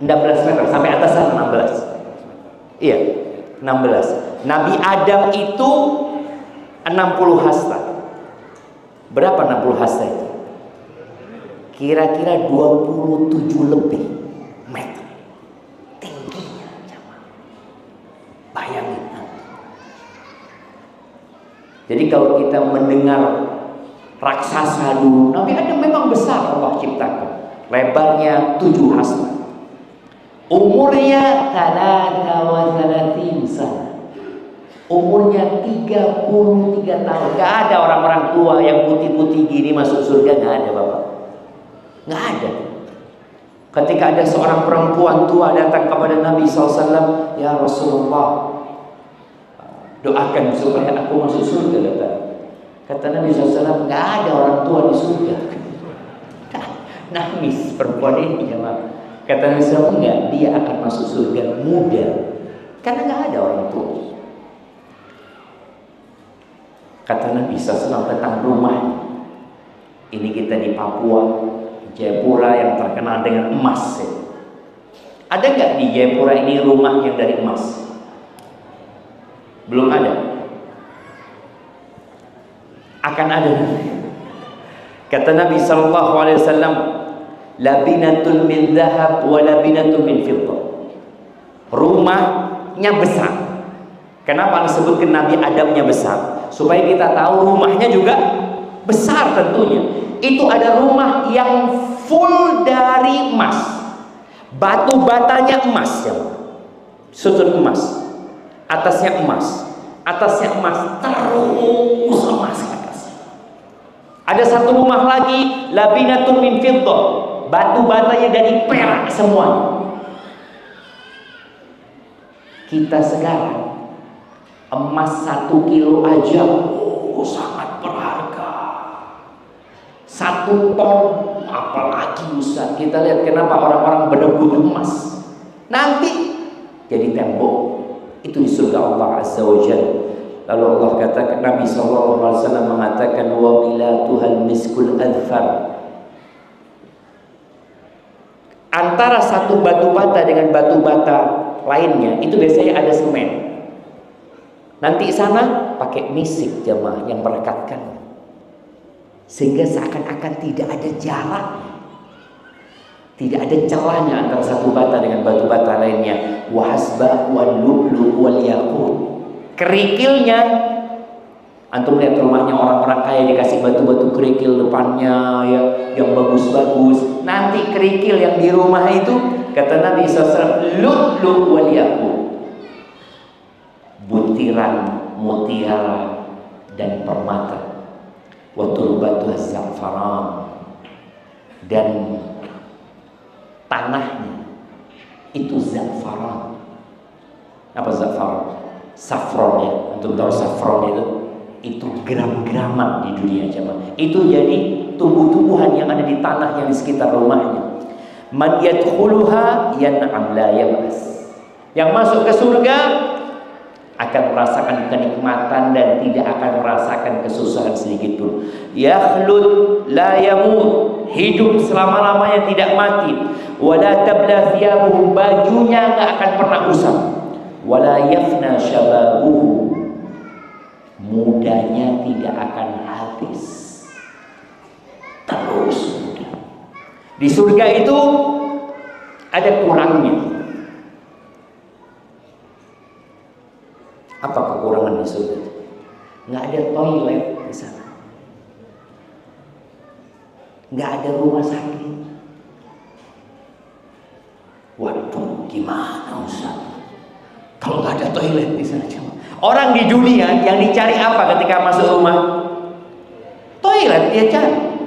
16 meter, sampai atas sana 16. Iya, 16. Nabi Adam itu 60 hasta. Berapa 60 hasta itu? Kira-kira 27 lebih meter tingginya. Bayangin. Jadi kalau kita mendengar raksasa dulu, Nabi Adam memang besar Allah ciptakan. Lebarnya 7 hasta. Umurnya 33 sana. Umurnya 33 tahun. Gak ada orang-orang tua yang putih-putih gini masuk surga. Gak ada, Bapak. Gak ada. Ketika ada seorang perempuan tua datang kepada Nabi SAW, "Ya Rasulullah, doakan supaya aku masuk surga." Kata Nabi SAW, gak ada orang tua di surga. Nangis perempuan ini, jemaah. Kata Nabi SAW, enggak, dia akan masuk surga muda. Karena gak ada orang tua. Kata Nabi SAW tentang rumah. Ini kita di Papua, Jayapura yang terkenal dengan emas. Ada nggak di Jayapura ini rumah yang dari emas? Belum ada. Akan ada. Kata Nabi SAW, labinatun min dhahab wa labinatun min fiddah. Rumahnya besar. Kenapa disebutkan Nabi Adamnya besar? Supaya kita tahu rumahnya juga besar tentunya. Itu ada rumah yang full dari emas, batu batanya emas, ya, sudut emas, atasnya emas, terus emas atas. Ada satu rumah lagi, labinatun min fiddah, batu batanya dari perak semuanya. Kita sekarang emas 1 kilo aja sangat berharga. 1 ton apalagi Ustaz. Kita lihat kenapa orang-orang berebut emas. Nanti jadi tembok. Itu di surga Allah Azza wa Jalla. Lalu Allah katakan, Nabi SAW mengatakan, wa bilatuhal miskul adfar. Antara satu batu bata dengan batu bata lainnya itu biasanya ada semen. Nanti sana pakai misik jemaah yang merekatkan, sehingga seakan-akan tidak ada jarak, tidak ada celahnya antara satu bata dengan batu bata lainnya. Wahasba wal lu'lu wal yaqut. Kerikilnya, antum lihat rumahnya orang-orang kaya dikasih batu-batu kerikil depannya ya, yang bagus-bagus. Nanti kerikil yang di rumah itu, kata Nabi SAW, lu'lu wal yaqut, butiran mutiara dan permata. Wa turbatu za'faran, dan tanahnya itu za'faran. Apa za'faran? Safron ya. Untuk tahu safron itu gram-graman di dunia jemaah. Itu jadi tumbuh-tumbuhan yang ada di tanah yang di sekitar rumahnya. Man yadkhuluha yan'am la yab'as. Yang masuk ke surga akan merasakan kenikmatan dan tidak akan merasakan kesusahan sedikit pun. Yakhlud la yamut, hidup selama-lamanya tidak mati. Wala tabla thiyabuhu, bajunya enggak akan pernah usang. Wala yafna syababuhu, mudanya tidak akan habis, terus muda. Di surga itu ada kurangnya. Apa kekurangan di surga? Nggak ada toilet di sana, nggak ada rumah sakit. Waduh, gimana Ustaz kalau nggak ada toilet di sana? Orang di dunia yang dicari apa ketika masuk rumah? Toilet dia cari.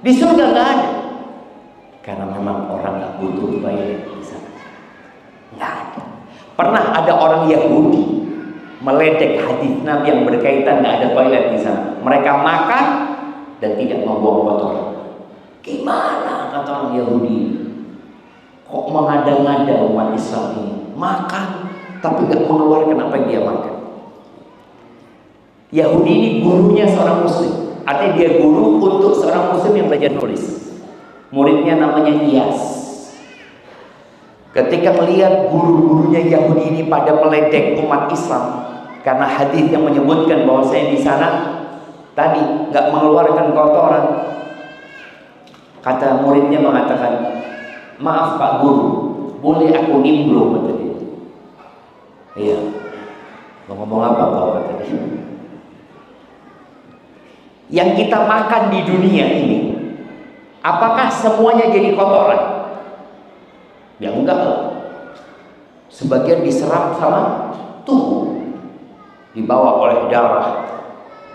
Di surga nggak ada, karena memang orang nggak butuh toilet di sana. Nggak ada. Pernah ada orang Yahudi meledek hadis Nabi yang berkaitan nggak ada toilet di sana. Mereka makan dan tidak membuang kotoran. Gimana kata orang Yahudi? Kok mengada-ngada umat Islam ini? Makan tapi nggak mengeluarkan apa yang dia makan. Yahudi ini gurunya seorang Muslim. Artinya dia guru untuk seorang Muslim yang belajar nulis. Muridnya namanya Iyas. Ketika melihat guru-gurunya Yahudi ini pada meledek umat Islam, karena hadis yang menyebutkan bahwa saya di sana tadi nggak mengeluarkan kotoran, kata muridnya mengatakan, maaf Pak Guru, boleh aku nimbrung? Kata dia. Iya. Mau ngomong apa kau? Kata dia. Yang kita makan di dunia ini, apakah semuanya jadi kotoran? Ya enggak lah. Sebagian diserap sama tubuh, dibawa oleh darah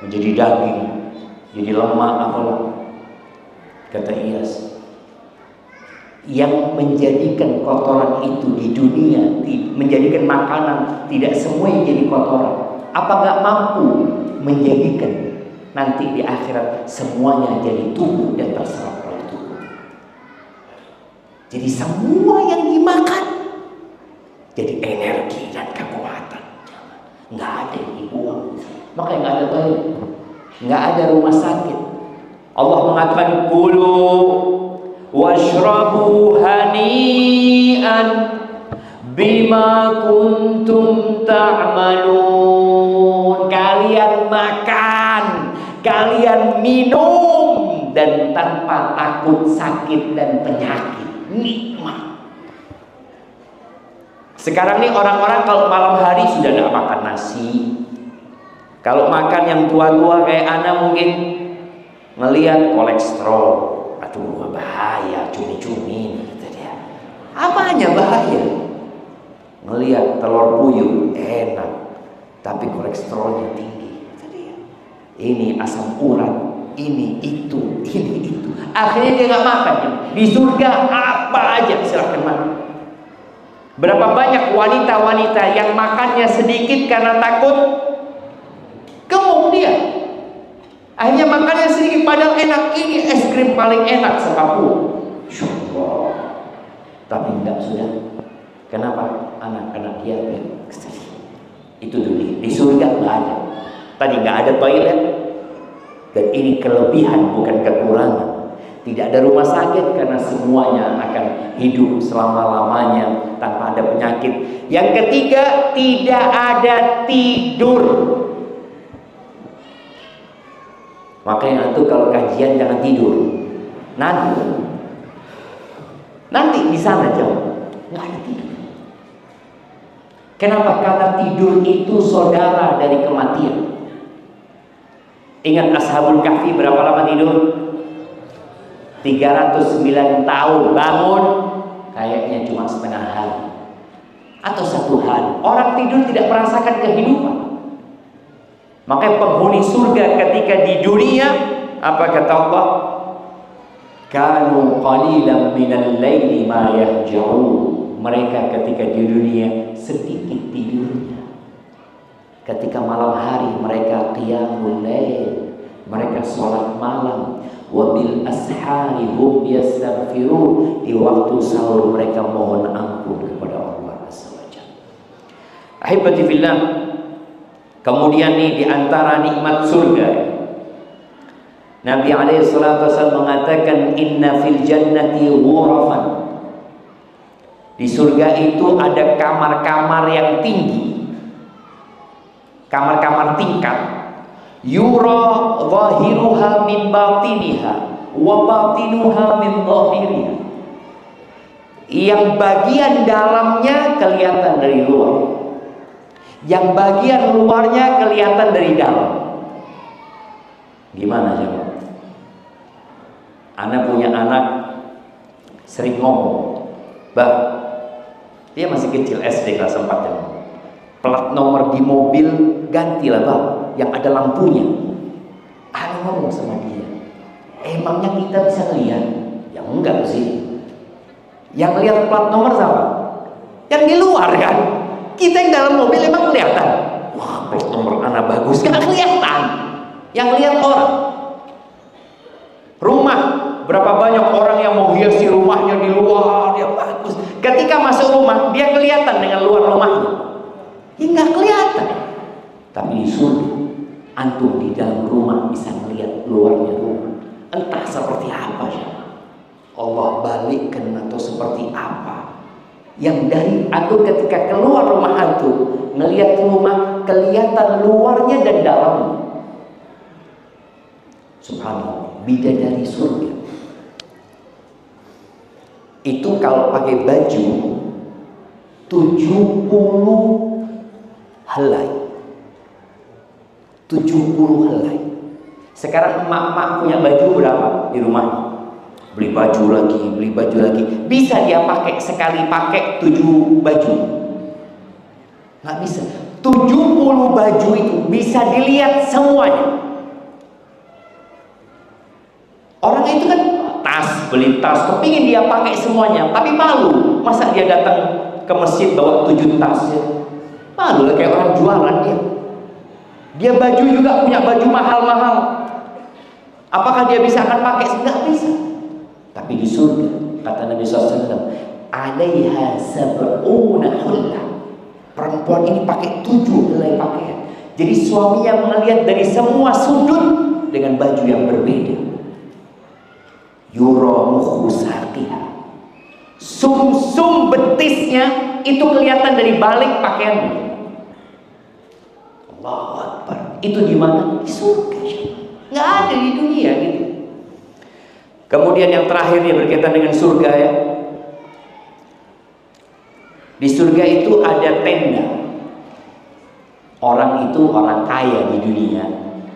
menjadi daging, jadi lemak apalah. Kata Iyas, yang menjadikan kotoran itu di dunia, menjadikan makanan, tidak semua yang jadi kotoran. Apa nggak mampu menjadikan nanti di akhirat semuanya jadi tubuh dan terserap oleh tubuh? Jadi semua yang dimakan jadi energi dan kekuatan. Nggak ada yang dibuang. Makanya nggak ada toilet, nggak ada rumah sakit. Allah mengatakan kulu washrabu hani'an bima kuntum ta'malun. Kalian makan, kalian minum, dan tanpa takut sakit dan penyakit. Nikmat. Sekarang nih orang-orang kalau malam hari sudah tidak makan nasi. Kalau makan yang tua-tua kayak ana mungkin ngelihat kolesterol, aduh bahaya, cumi-cumi ini, kata dia. Apanya bahaya? Ngelihat telur puyuh enak, tapi kolesterolnya tinggi, kata dia. Ini asam urat, ini itu. Akhirnya dia nggak makan. Di surga apa aja silahkan makan. Berapa banyak wanita-wanita yang makannya sedikit karena takut gemuk dia. Akhirnya makannya sedikit padahal enak. Ini es krim paling enak se-Papua. Tapi enggak sudah. Kenapa? Anak-anak diabetes. Itu dunia. Di surga nggak ada. Tadi nggak ada toilet. Dan ini kelebihan bukan kekurangan. Tidak ada rumah sakit karena semuanya akan hidup selama-lamanya tanpa ada penyakit. Yang ketiga, tidak ada tidur. Makanya itu kalau kajian jangan tidur. Nanti di sana jauh nggak ada tidur. Kenapa? Karena tidur itu saudara dari kematian. Ingat Ashabul Kahfi berapa lama tidur? 309 tahun. Bangun kayaknya cuma setengah hari atau 1 hari. Orang tidur tidak merasakan kehidupan. Makanya penghuni surga ketika di dunia, apa kata Allah? Kanu qalilan minal laili ma yahja'un. Mereka ketika di dunia sedikit tidurnya. Ketika malam hari mereka qiyamul lail, mereka sholat malam. Wabil ashari hum yastaghfirun. Di waktu sahur mereka mohon ampun kepada Allah Azza wa Jalla. Ahibati fillah. Kemudian nih di antara nikmat surga, Nabi alaihi salatu wasallam mengatakan inna fil jannati ghurafan. Di surga itu ada kamar-kamar yang tinggi. Kamar-kamar tingkat. Yura zahiruha min batiniha wa batinuha min zahiriha. Yang bagian dalamnya kelihatan dari luar, yang bagian luarnya kelihatan dari dalam. Gimana coba? Ana punya anak sering ngomong, bah, dia masih kecil SD kelas 4 ya. Plat nomor di mobil gantilah bang, yang ada lampunya. Ana ngomong sama dia, emangnya kita bisa lihat? Ya enggak sih. Yang lihat plat nomor siapa? Yang di luar kan. Kita yang dalam mobil emang kelihatan. Wah, plat nomor anak bagus, nggak kelihatan. Yang lihat orang. Rumah, berapa banyak orang yang mau hiasi rumahnya di luar, dia bagus. Ketika masuk rumah, dia kelihatan dengan luar rumahnya. Ya nggak kelihatan. Tapi di surga, antum di dalam rumah bisa melihat luarnya rumah. Entah seperti apa ya. Allah balikkan atau seperti apa. Yang dari antum ketika keluar rumah antum, melihat rumah, kelihatan luarnya dan dalamnya. Subhanallah, bidadari surga. Itu kalau pakai baju 70 helai. 70 helai. Sekarang emak-emak punya baju berapa di rumah? Beli baju lagi. Bisa dia pakai sekali pakai 7 baju? Nggak bisa. 70 baju itu bisa dilihat semuanya. Orang itu kan beli tas, kepingin dia pakai semuanya, tapi malu. Masa dia datang ke masjid bawa 7 tas ya? Malu lah, kayak orang jualan dia. Dia baju juga punya baju mahal-mahal. Apakah dia bisa akan pakai? Nggak bisa. Tapi di surga, kata Nabi SAW, alaiha sab'una hullah. Perempuan ini pakai 7 helai pakaian. Jadi suaminya melihat dari semua sudut dengan baju yang berbeda. Yura mukhu saqiha. Sum-sum betisnya itu kelihatan dari balik pakaiannya. Allahu Akbar. Itu di mana? Di surga. Nggak ada di dunia gitu. Kemudian yang terakhir nih berkaitan dengan surga ya. Di surga itu ada tenda. Orang itu orang kaya di dunia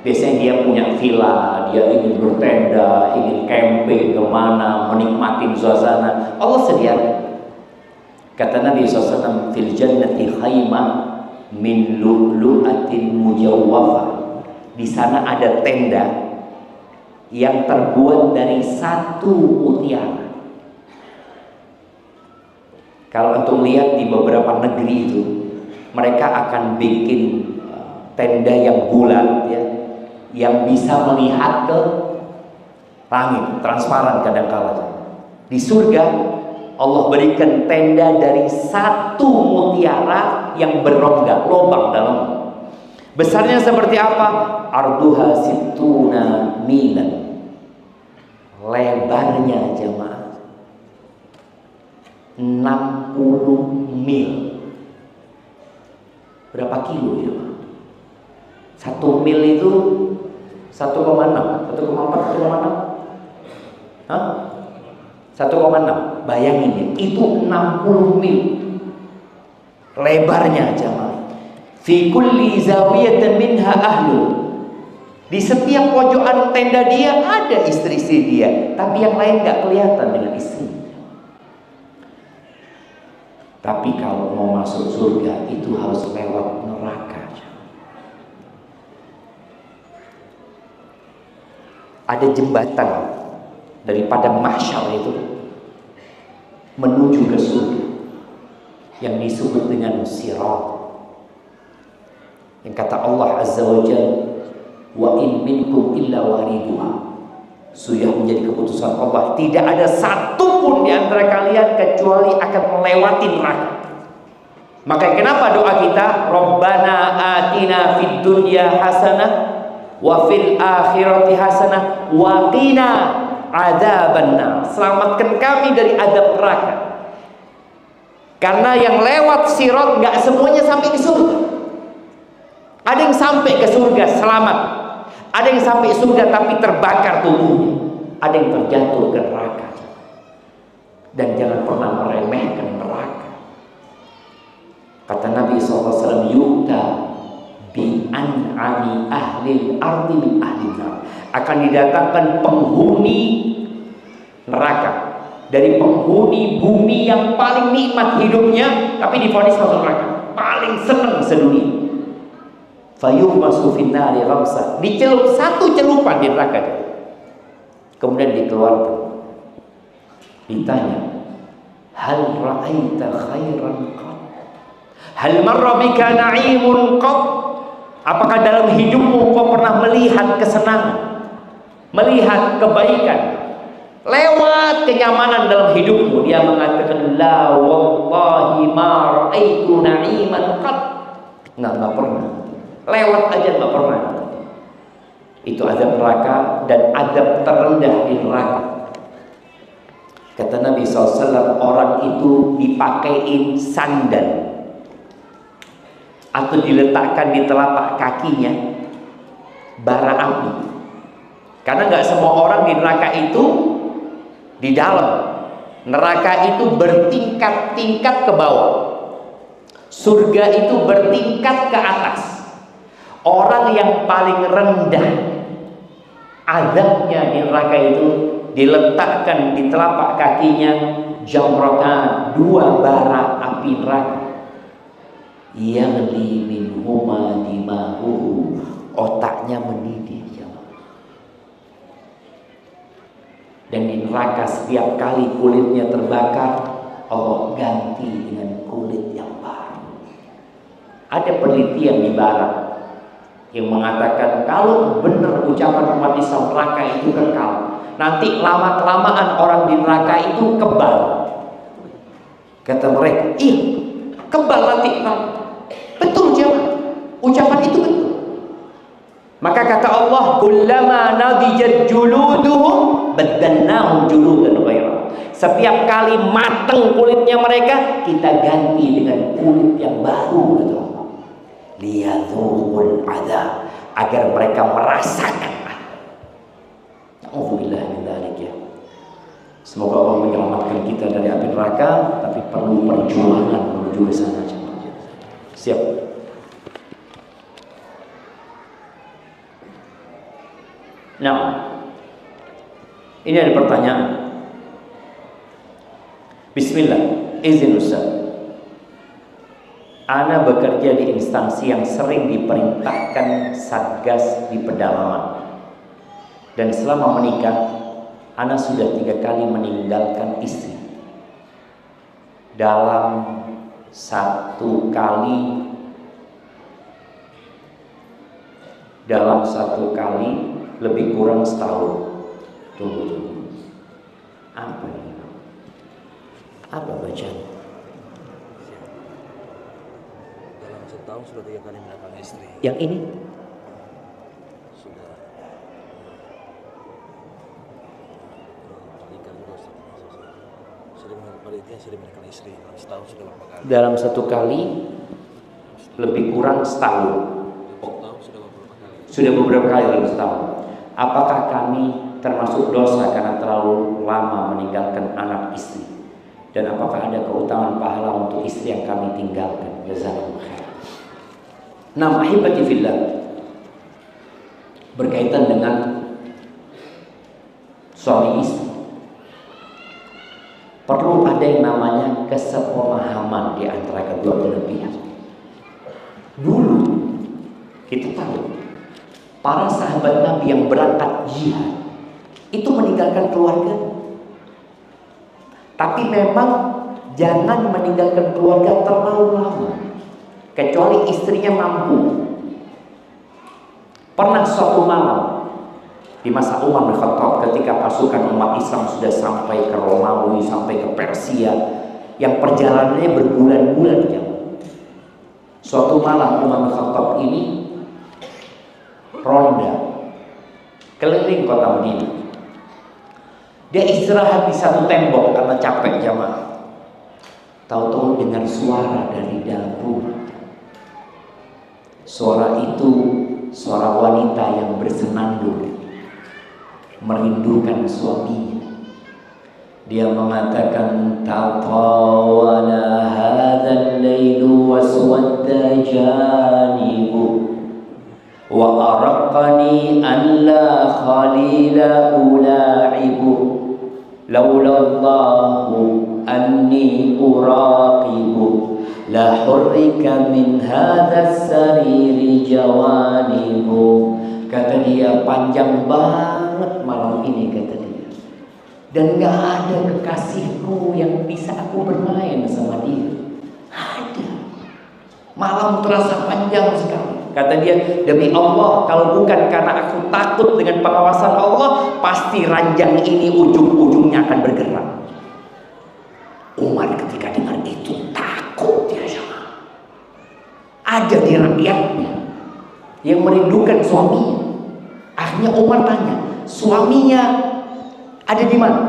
Biasanya dia punya villa, dia ingin bertenda, ingin camping kemana, menikmati suasana. Allah sediakan. Kata Nabi SAW, fil jannati khaymah min lu'lu'atin mujawwafah. Di sana ada tenda yang terbuat dari satu mutiara. Kalau untuk lihat di beberapa negeri itu, mereka akan bikin tenda yang bulat, ya, yang bisa melihat ke langit, transparan kadang-kala. Di surga Allah berikan tenda dari satu mutiara yang berongga, lubang dalam. Besarnya seperti apa? Arduha situna milan. Lebarnya jemaah 60 mil. Berapa kilo ya? 1 mil itu 1,6, 1,4, 1,6. Hah? 1,6. Bayangin ya, itu 60 mil lebarnya jemaah. Fi kulli zawiyatin minha ahlu. Di setiap pojokan tenda dia ada istri-istri dia, tapi yang lain gak kelihatan dengan istri. Tapi kalau mau masuk surga itu harus lewat neraka. Ada jembatan dari padang mahsyar itu menuju ke surga yang disebut dengan sirat. Yang kata Allah Azza wa Jalla, wa in minkum illa wariduha. Sudah menjadi keputusan Allah, tidak ada satupun di antara kalian kecuali akan melewati neraka. Maka kenapa doa kita, Rabbana atina fid dunya hasanah wa fil akhirati hasanah wa qina adzabannar. Selamatkan kami dari azab neraka. Karena yang lewat sirat nggak semuanya sampai ke surga. Ada yang sampai ke surga selamat, ada yang sampai surga tapi terbakar tubuhnya, ada yang terjatuh ke neraka. Dan jangan pernah meremehkan neraka. Kata Nabi SAW, yukta bi an'ami ahlil ardi min ahlin nar. Akan didatangkan penghuni neraka dari penghuni bumi yang paling nikmat hidupnya, tapi divonis masuk neraka, paling senang sedunia. Fayuhmasu finnari ghamsah, dicelup satu celupan di neraka. Kemudian dikeluarkan. Ditanya, hal ra'aita khairan qat? Hal marra bika na'imun qat? Apakah dalam hidupmu kau pernah melihat kesenangan, melihat kebaikan, lewat kenyamanan dalam hidupmu? Dia mengatakan, la wallahi ma ra'aitu na'iman qat. Enggak pernah. Lewat aja nggak pernah. Itu azab neraka dan azab terendah di neraka. Kata Nabi SAW, orang itu dipakein sandal atau diletakkan di telapak kakinya bara api. Karena nggak semua orang di neraka itu di dalam. Neraka itu bertingkat-tingkat ke bawah. Surga itu bertingkat ke atas. Orang yang paling rendah azabnya di neraka itu diletakkan di telapak kakinya jamratan, 2 bara api neraka. Yaghli minhuma dimahu, otaknya mendidih. Dan di neraka setiap kali kulitnya terbakar, Allah ganti dengan kulit yang baru. Ada penelitian di barat yang mengatakan kalau benar ucapan umat Islam neraka itu kekal, nanti lama-kelamaan orang di neraka itu kebal. Kata mereka, ih kebal nanti. Betul jemaah, ucapan itu betul. Maka kata Allah, kullama nadijat juluduhum baddalnahum juludan ghairah. Setiap kali matang kulitnya mereka, kita ganti dengan kulit yang baru, kata Allah. Liyadzuqul adzab, agar mereka merasakan. Alhamdulillah min dzalik ya. Semoga Allah menyelamatkan kita dari api neraka, tapi perlu perjuangan menuju ke sana. Siap. Nah, ini ada pertanyaan. Bismillah, izin Ustaz. Ana bekerja di instansi yang sering diperintahkan satgas di pedalaman. Dan selama menikah, Ana sudah 3 kali meninggalkan istri. Dalam satu kali lebih kurang setahun. Tunggu. Apa ini? Apa bacaan? Dalam setahun sudah 3 kali meninggalkan istri. Yang ini? Sudah menikah juga sering meninggalkan istri. Dalam setahun sudah berapa kali? Dalam satu kali lebih kurang setahun. Setahun sudah beberapa kali. Sudah beberapa kali dalam setahun. Apakah kami termasuk dosa karena terlalu lama meninggalkan anak istri? Dan apakah ada keutamaan pahala untuk istri yang kami tinggalkan? Jazakumullah khair. Nah, ahibati fillah, berkaitan dengan suami istri, perlu ada yang namanya kesepemahaman di antara kedua belah pihak. Dulu kita tahu para sahabat Nabi yang berangkat jihad itu meninggalkan keluarga. Tapi memang jangan meninggalkan keluarga terlalu lama, kecuali istrinya mampu. Pernah suatu malam di masa Umar bin Khattab, ketika pasukan umat Islam sudah sampai ke Romawi, sampai ke Persia, yang perjalanannya berbulan-bulan ya. Suatu malam Umar bin Khattab ini ronda keliling kota Madinah. Dia istirahat di satu tembok karena capek jamaah. Tahu-tahu dengar suara dari dalam rumah. Suara itu suara wanita yang bersenandung, merindukan suaminya. Dia mengatakan, "Taqawala hadzal lailu waswadda janibu wa araqani an la khalila ula'ibu laulallahu anni uraqibu la hurrika min hadzal sariri jawanibu." Kata dia, panjang banget malam ini, kata dia, dan gak ada kekasihku yang bisa aku bermain sama dia. Ada. Malam terasa panjang sekali. Kata dia, demi Allah, kalau bukan karena aku takut dengan pengawasan Allah, pasti ranjang ini ujung-ujungnya akan bergerak. Umar ketika dengar itu takut dia sama. Ada di rakyatnya yang merindukan suaminya. Akhirnya Umar tanya, suaminya ada di mana?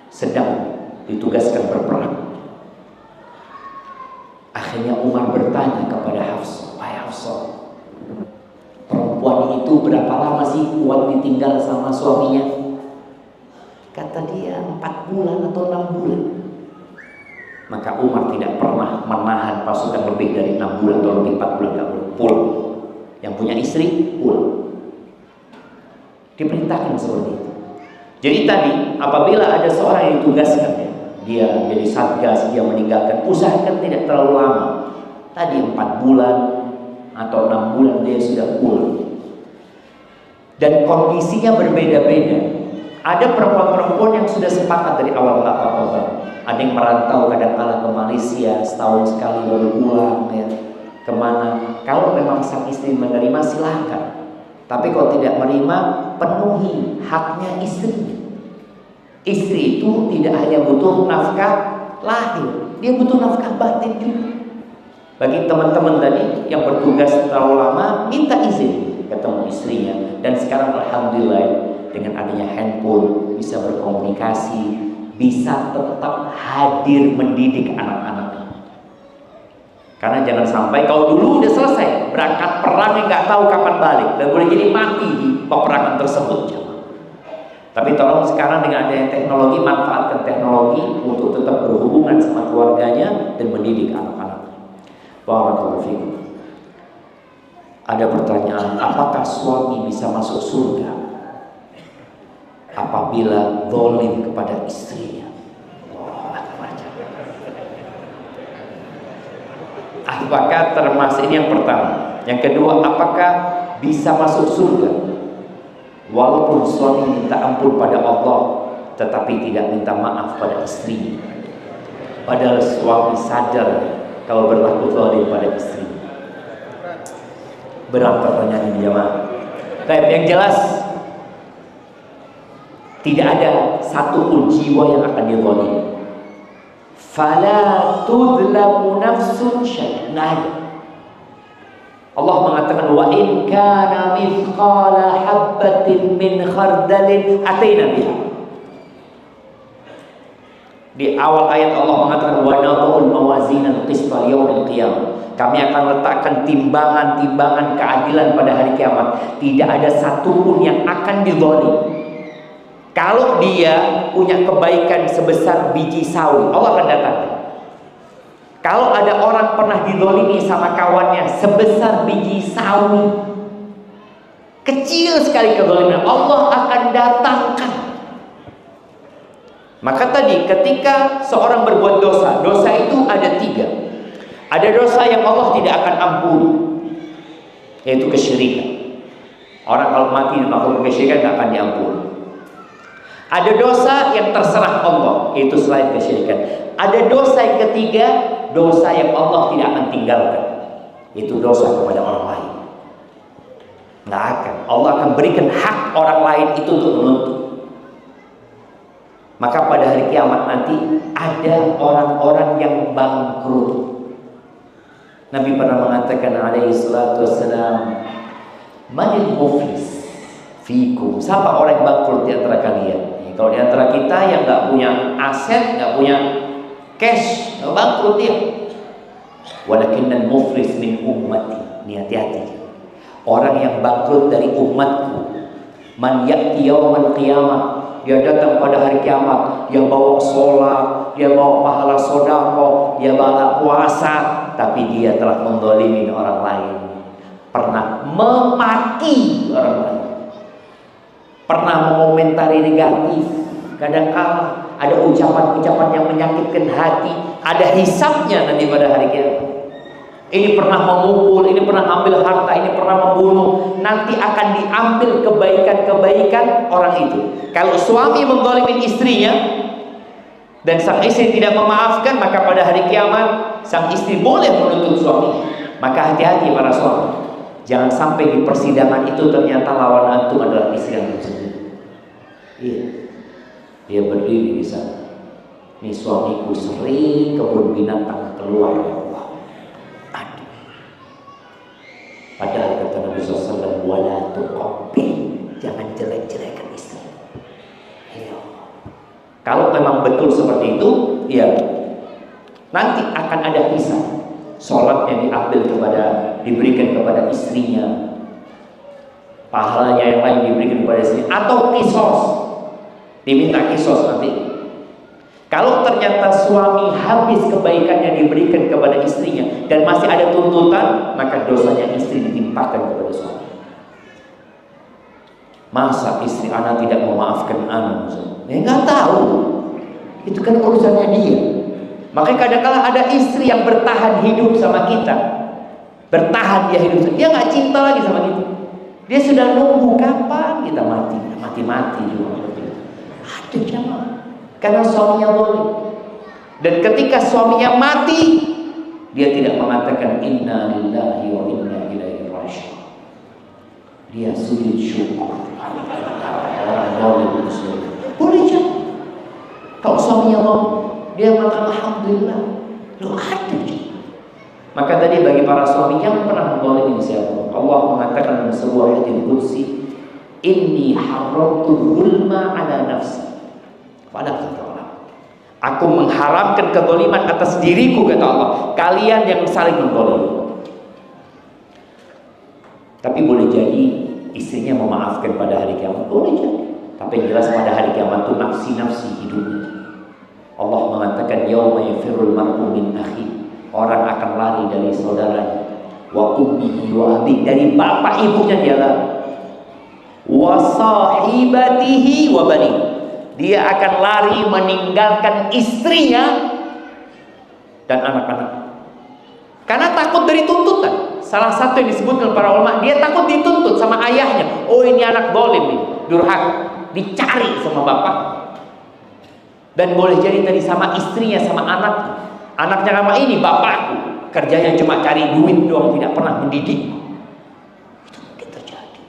Sedang ditugaskan berperang. Akhirnya Umar bertanya kepada Hafsah, "Hai Hafsah, perempuan itu berapa lama sih kuat ditinggal sama suaminya?" Kata dia 4 bulan atau 6 bulan. Maka Umar tidak pernah menahan pasukan lebih dari 6 bulan atau lebih 4 bulan, tidak boleh pulang. Yang punya istri pulang. Diperintahkan seperti itu. Jadi tadi apabila ada seorang yang ditugaskan, dia jadi satgas, dia meninggalkan, usahakan tidak terlalu lama. Tadi 4 bulan atau 6 bulan dia sudah pulang. Dan kondisinya berbeda-beda. Ada perempuan-perempuan yang sudah sepakat dari awal nggak apa-apa. Ada yang merantau kadang-kala ke Malaysia, setahun sekali baru pulang ya. Kemana? Kalau memang sang istri menerima silahkan. Tapi kalau tidak menerima, penuhi haknya istri. Istri itu tidak hanya butuh nafkah lahir, dia butuh nafkah batin juga. Bagi teman-teman tadi yang bertugas terlalu lama, minta izin ketemu istrinya. Dan sekarang alhamdulillah dengan adanya handphone bisa berkomunikasi, bisa tetap hadir mendidik anak-anak. Karena jangan sampai kalau dulu udah selesai berangkat perang yang nggak tahu kapan balik dan boleh jadi mati di peperangan tersebut. Tapi tolong sekarang dengan adanya teknologi, manfaatkan teknologi untuk tetap berhubungan sama keluarganya dan mendidik anak-anak. Barakallahu fikum. Ada pertanyaan, apakah suami bisa masuk surga apabila zalim kepada istrinya. Apakah termasuk, ini yang pertama. Yang kedua, apakah bisa masuk surga walaupun suami minta ampun pada Allah tetapi tidak minta maaf pada istrinya, padahal suami sadar kalau berlaku zalim pada istrinya? Berat pertanyaan ini jemaah. Baik, yang jelas tidak ada satu pun jiwa yang akan dizalimi. Fala tudlamu nafsun syai'an. Allah mengatakan wa in kana mithqala habbatin min khardalin ataina biha. Di awal ayat Allah mengatakan wa nadhul mawazina al-qista yaumil qiyamah. Kami akan letakkan timbangan-timbangan keadilan pada hari kiamat. Tidak ada satupun yang akan dizalim. Kalau dia punya kebaikan sebesar biji sawi, Allah akan datang. Kalau ada orang pernah dizalimi sama kawannya sebesar biji sawi, kecil sekali kezaliman, Allah akan datangkan. Maka tadi ketika seorang berbuat dosa, dosa itu ada 3. Ada dosa yang Allah tidak akan ampuni, yaitu kesyirikan. Orang kalau mati melakukan kesyirikan tidak akan diampuni. Ada dosa yang terserah Allah, itu selain kesyirikan. Ada dosa yang ketiga, dosa yang Allah tidak akan tinggalkan, itu dosa kepada orang lain. Nggak akan. Allah akan berikan hak orang lain itu untuk menuntut. Maka pada hari kiamat nanti ada orang-orang yang bangkrut. Nabi pernah mengatakan alaihi salatu wassalam, manil muflis fikum, siapa orang yang bangkrut di antara kalian? Kalau di antara kita yang nggak punya aset, nggak punya cash, bangkrut dia. Walakinnal muflis min ummati, ini hati-hati. Orang yang bangkrut dari umatku, man ya'ti yaumal qiyamah, dia datang pada hari kiamat, dia bawa sholat, dia bawa pahala sedekah, dia bawa puasa, tapi dia telah menzalimi orang lain, pernah memaki orang lain, pernah mengomentari negatif. Kadang-kala ada ucapan-ucapan yang menyakitkan hati, ada hisabnya nanti pada hari kiamat. Ini pernah memukul, ini pernah ambil harta, ini pernah membunuh. Nanti akan diambil kebaikan-kebaikan orang itu. Kalau suami menzalimi istrinya dan sang istri tidak memaafkan, maka pada hari kiamat sang istri boleh menuntut suami. Maka hati-hati para suami, jangan sampai di persidangan itu ternyata lawan antum adalah istri yang tersebut. Iya, dia berdiri di sana. Ini suamiku sering kebun binatang keluar. Padahal kata Nabi SAW, wala tuqabbil, jangan jelek-jelekan istri. Ya. Kalau memang betul seperti itu, ya nanti akan ada hisab. Sholat yang diberikan kepada istrinya, pahalanya yang lain diberikan kepada istrinya, atau kisos, diminta kisos nanti. Kalau ternyata suami habis kebaikannya diberikan kepada istrinya dan masih ada tuntutan, maka dosanya istri ditimpakan kepada suami. Masa istri anak tidak memaafkan anak? Ya nggak tahu. Itu kan urusannya dia. Makanya kadang-kala ada istri yang bertahan hidup sama kita, bertahan dia hidup, dia nggak cinta lagi sama kita. Dia sudah nunggu kapan kita mati, mati juga. Ada jamaah. Karena suaminya zalim. Dan ketika suaminya mati, dia tidak mengatakan inna lillahi wa inna ilaihi raji'un. Dia sujud syukur. Boleh jadi. Kalau suaminya zalim, dia mengatakan alhamdulillah. Loh ada. Maka tadi bagi para suami yang pernah menzalimi siapa, Allah mengatakan dalam sebuah hadis qudsi, inni haramtu zulma ala nafsi. Aku mengharamkan kezaliman atas diriku, kata Allah. Kalian yang saling menzalimi. Tapi boleh jadi istrinya memaafkan pada hari kiamat, boleh jadi. Tapi jelas pada hari kiamat itu nafsi-nafsi hidupnya. Allah mengatakan yauma yafirrul mar'u min akhi. Orang akan lari dari saudaranya. Wa ummihi wa abi, dari bapak ibunya dia lari. wa sahibatihi wa bani. Dia akan lari meninggalkan istrinya dan anak-anak. Karena takut dari tuntutan. Salah satu yang disebutkan para ulama, dia takut dituntut sama ayahnya. Oh, ini anak zalim nih, durhaka, dicari sama bapak. Dan boleh jadi tadi sama istrinya, sama anaknya. Anaknya sama ini, bapakku kerjanya cuma cari duit doang, tidak pernah mendidik. Itu mungkin terjadi.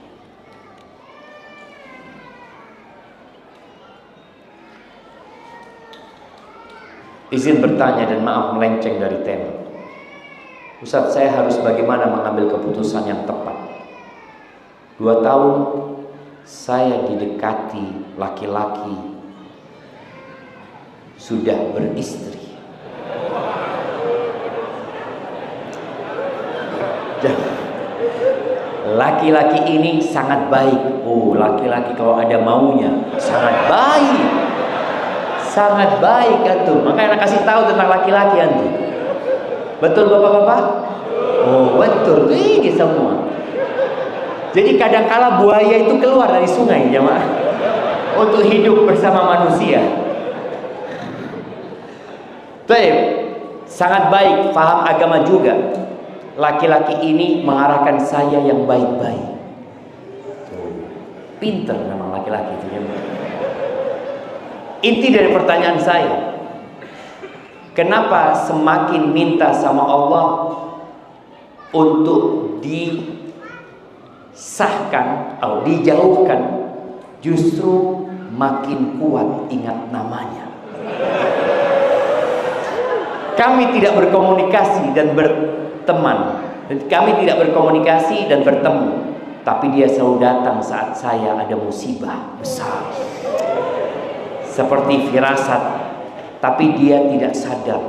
Izin bertanya dan maaf melenceng dari tema. Ustaz, saya harus bagaimana mengambil keputusan yang tepat? 2 tahun saya didekati laki-laki sudah beristri. Laki-laki ini sangat baik. Oh, laki-laki kalau ada maunya sangat baik. Sangat baik antum. Makanya anak kasih tahu tentang laki-laki antum. Betul bapak-bapak? Oh, betul. Ini semua. Jadi kadangkala buaya itu keluar dari sungai, jemaah, untuk hidup bersama manusia. Baik, sangat baik, paham agama juga. Laki-laki ini mengarahkan saya yang baik-baik. Pinter memang laki-laki itu, jemaah. Inti dari pertanyaan saya, kenapa semakin minta sama Allah untuk disahkan atau dijauhkan, justru makin kuat ingat namanya. Kami tidak berkomunikasi dan berteman, kami tidak berkomunikasi dan bertemu, tapi dia selalu datang saat saya ada musibah besar, seperti firasat. Tapi dia tidak sadar.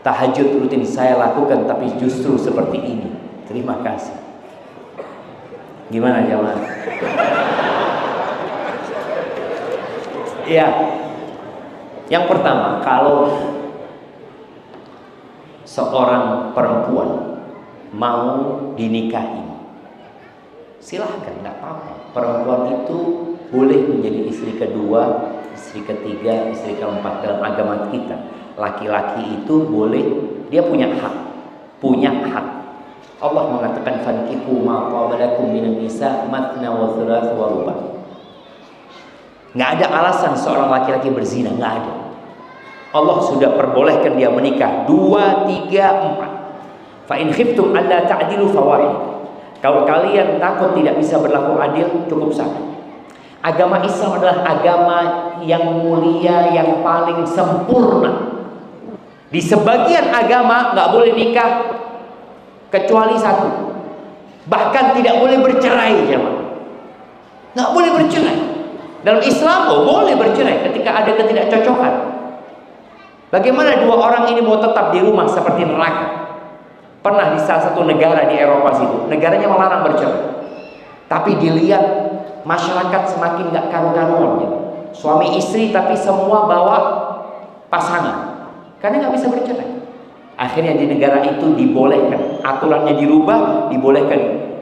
Tahajud rutin saya lakukan, tapi justru seperti ini. Terima kasih. Gimana jemaah? Ya. Yang pertama, kalau seorang perempuan mau dinikahi, silahkan, nggak apa-apa. Perempuan itu boleh menjadi istri kedua, istri ketiga, istri keempat dalam agama kita. Laki-laki itu boleh, dia punya hak. Allah mengatakan fankihu ma taba lakum minan nisa matna wa thulath wa ruba'. Nggak ada alasan seorang laki-laki berzina, nggak ada. Allah sudah perbolehkan dia menikah 2, 3, 4. Fa in khiftum alla ta'dilu fawahid. Kalau kalian takut tidak bisa berlaku adil, cukup 1. Agama Islam adalah agama yang mulia, yang paling sempurna. Di sebagian agama nggak boleh nikah kecuali 1. Bahkan tidak boleh bercerai, jemaah. Nggak boleh bercerai. Dalam Islam boleh bercerai ketika ada ketidakcocokan. Bagaimana 2 orang ini mau tetap di rumah seperti neraka? Pernah di salah satu negara di Eropa situ, negaranya melarang bercerai. Tapi dilihat masyarakat semakin nggak karu-karuan, ya. Suami istri tapi semua bawa pasangan, karena nggak bisa bercerai. Akhirnya di negara itu dibolehkan, aturannya dirubah, dibolehkan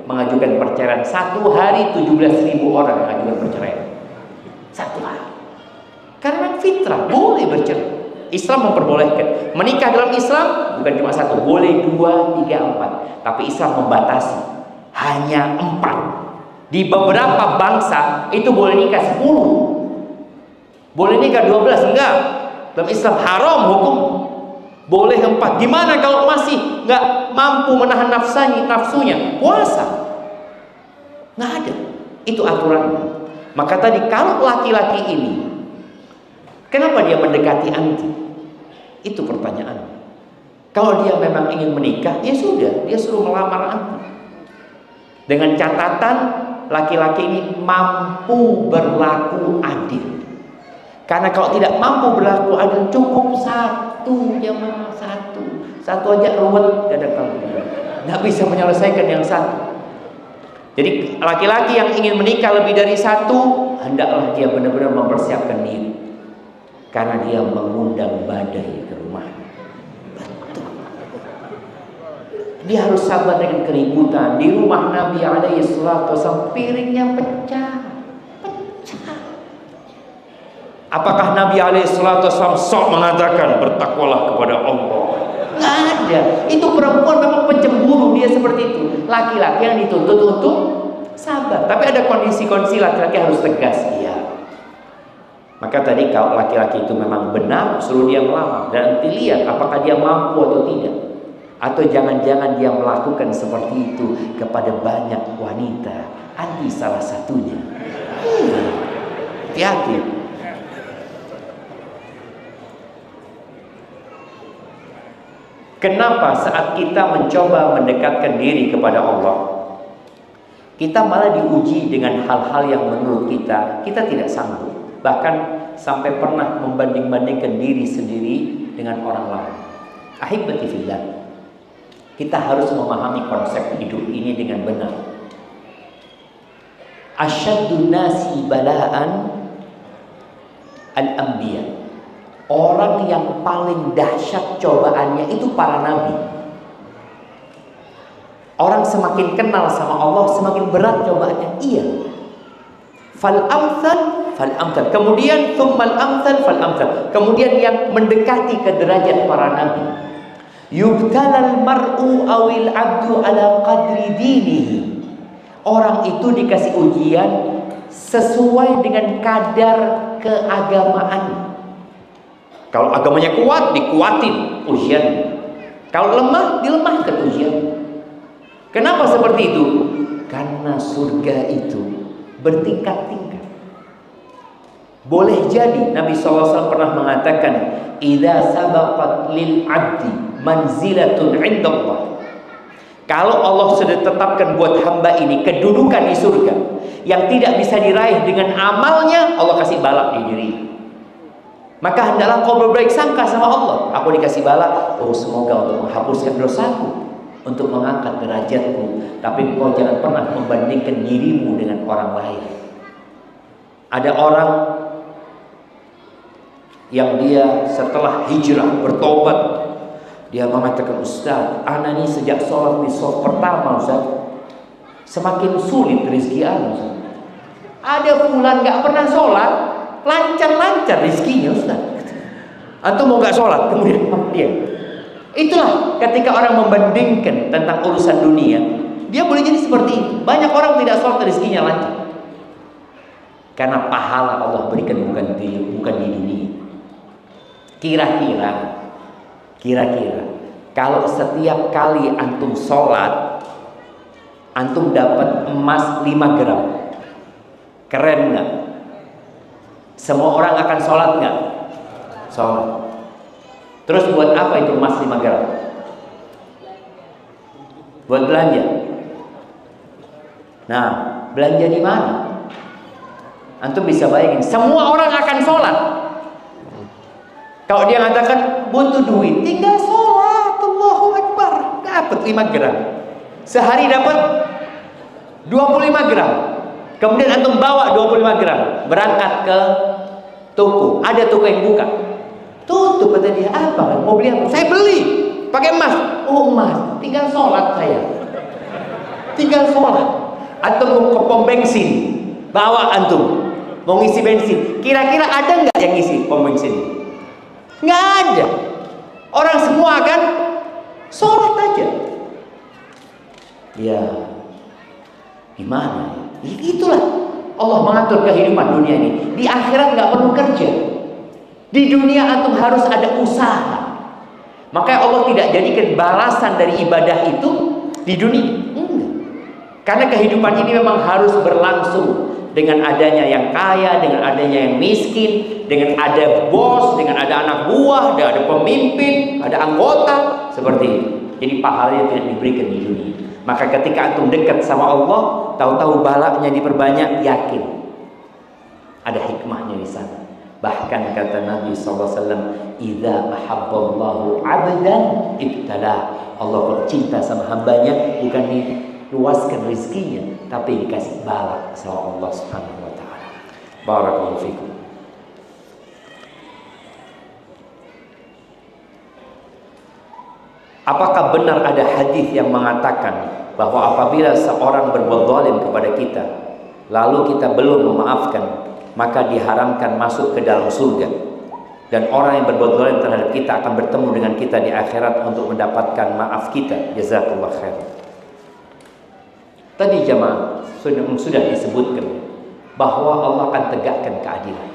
mengajukan perceraian. 1 hari 17.000 orang mengajukan perceraian. 1 hari. Karena fitrah boleh bercerai. Islam memperbolehkan. Menikah dalam Islam bukan cuma 1, boleh 2, 3, 4. Tapi Islam membatasi hanya 4. Di beberapa bangsa itu boleh nikah 10, boleh nikah 12, enggak. Dalam Islam haram hukum. Boleh 4. Gimana kalau masih nggak mampu menahan nafsunya? Puasa. Nggak ada. Itu aturannya. Maka tadi kalau laki-laki ini, kenapa dia mendekati anti? Itu pertanyaannya. Kalau dia memang ingin menikah, ya sudah, dia suruh melamar anti. Dengan catatan laki-laki ini mampu berlaku adil. Karena kalau tidak mampu berlaku adil, cukup 1, jemaah, 1 aja ruwet kadang-kadang. Nggak bisa menyelesaikan yang 1. Jadi laki-laki yang ingin menikah lebih dari 1, hendaklah dia benar-benar mempersiapkan diri. Karena dia mengundang badai ke rumah. Betul. Dia harus sabar dengan keributan. Di rumah Nabi alaihi salatu wasallam piringnya pecah. Apakah Nabi SAW sok mengatakan bertakwalah kepada Allah? Nggak ada. Itu perempuan memang pencemburu, dia seperti itu. Laki-laki yang dituntut untuk sabar. Tapi ada kondisi-kondisi laki-laki harus tegas. Iya. Maka tadi kalau laki-laki itu memang benar, suruh dia melamar dan dilihat apakah dia mampu atau tidak. Atau jangan-jangan dia melakukan seperti itu kepada banyak wanita. Andi salah satunya. Hati-hati. Kenapa saat kita mencoba mendekatkan diri kepada Allah, kita malah diuji dengan hal-hal yang menurut kita tidak sanggup. Bahkan sampai pernah membanding-bandingkan diri sendiri dengan orang lain. Ahibati fillah, kita harus memahami konsep hidup ini dengan benar. Asyaddun nasi bala'an al-anbiya. Orang yang paling dahsyat cobaannya itu para nabi. Orang semakin kenal sama Allah, semakin berat cobaannya. Iya. Fal amsal, fal amsal. Kemudian tsummal amsal, fal amsal. Kemudian yang mendekati ke derajat para nabi. Yubtalal mar'u awil abdu ala qadri dinihi. Orang itu dikasih ujian sesuai dengan kadar keagamaan. Kalau agamanya kuat, dikuatin ujian. Kalau lemah, dilemahkan ujian. Kenapa seperti itu? Karena surga itu bertingkat-tingkat. Boleh jadi Nabi SAW pernah mengatakan, "Idza sabaqat lil 'abdi manzilatun 'indallah." Kalau Allah sudah tetapkan buat hamba ini kedudukan di surga yang tidak bisa diraih dengan amalnya, Allah kasih balak di dirinya. Maka hendaklah kau berbaik sangka sama Allah. Aku dikasih bala, oh semoga untuk menghapuskan dosaku, untuk mengangkat derajatku. Tapi kau jangan pernah membandingkan dirimu dengan orang lain. Ada orang yang dia setelah hijrah bertobat, dia mengatakan, "Ustaz, ana ini sejak sholat di sholat pertama, Ustaz, semakin sulit rezeki ana, Ustaz. Ada bulan gak pernah sholat, lancar-lancar rezekinya, Ustaz. Antum mau gak sholat?" Kemudian dia, itulah ketika orang membandingkan tentang urusan dunia, dia boleh jadi seperti itu. Banyak orang tidak sholat, rezekinya lancar. Karena pahala Allah berikan bukan di dunia. Kira-kira kalau setiap kali antum sholat, antum dapat emas 5 gram, keren nggak? Semua orang akan sholat nggak? Sholat. Terus buat apa itu emas 5 gram? Buat belanja. Nah, belanja di mana? Antum bisa bayangin, semua orang akan sholat. Kalau dia mengatakan butuh duit, tinggal sholat, Allahu Akbar, dapat 5 gram. Sehari dapat 25 gram. Kemudian antum bawa 25 gram, berangkat ke toko. Ada toko yang buka, tutup, kata dia, apa? Mau beli apa? Saya beli, pakai emas. Oh emas, tinggal sholat saya. Tinggal sholat. Antum mau ke pom bensin, bawa antum, mau ngisi bensin. Kira-kira ada nggak yang ngisi pom bensin? Nggak ada. Orang semua akan sholat aja. Ya, gimana? Itulah Allah mengatur kehidupan dunia ini. Di akhirat nggak perlu kerja. Di dunia antum harus ada usaha. Makanya Allah tidak jadikan balasan dari ibadah itu di dunia. Enggak. Karena kehidupan ini memang harus berlangsung. Dengan adanya yang kaya, dengan adanya yang miskin, dengan ada bos, dengan ada anak buah, ada pemimpin, ada anggota, seperti itu. Jadi pahalanya tidak diberikan di dunia. Maka ketika antum dekat sama Allah, tahu-tahu balaknya diperbanyak, yakin ada hikmahnya di sana. Bahkan kata Nabi SAW, "Idza ahabballahu 'abdan ibtala." Allah bercinta sama hambanya, bukan diluaskan rezekinya, tapi dikasih balak sama Allah Subhanahu wa taala. Barakallahu fikum. Apakah benar ada hadis yang mengatakan bahwa apabila seorang berbuat zalim kepada kita, lalu kita belum memaafkan, maka diharamkan masuk ke dalam surga. Dan orang yang berbuat zalim terhadap kita akan bertemu dengan kita di akhirat untuk mendapatkan maaf kita. Jazakallah khair. Tadi jamaah sudah disebutkan bahwa Allah akan tegakkan keadilan.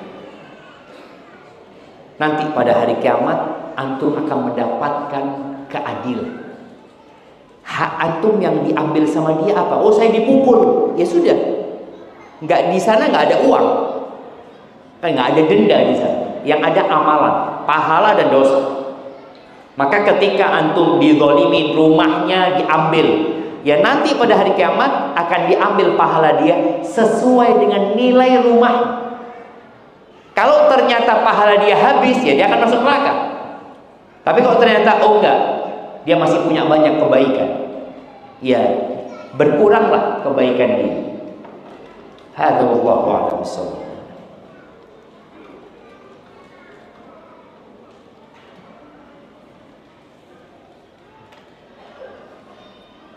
Nanti pada hari kiamat antum akan mendapatkan keadilan. Hak antum yang diambil sama dia apa? Oh, saya dipukul. Ya sudah. Di sana nggak ada uang. Kan nggak ada denda di sana. Yang ada amalan, pahala dan dosa. Maka ketika antum dizalimin, rumahnya diambil, ya nanti pada hari kiamat akan diambil pahala dia sesuai dengan nilai rumah. Kalau ternyata pahala dia habis, ya dia akan masuk neraka. Tapi kalau ternyata oh enggak, dia masih punya banyak kebaikan, ya berkuranglah kebaikan dia. Hadza wallahu a'lam bissawab.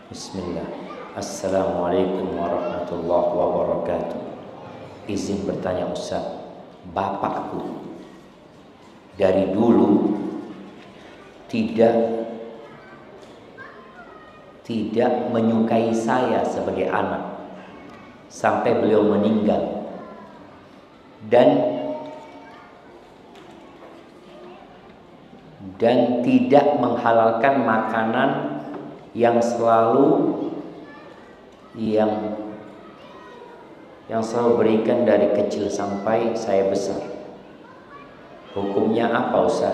Bismillah. Assalamualaikum warahmatullahi wabarakatuh. Izin bertanya Ustaz, bapakku dari dulu tidak menyukai saya sebagai anak sampai beliau meninggal, dan tidak menghalalkan makanan yang selalu berikan dari kecil sampai saya besar. Hukumnya apa Ustaz?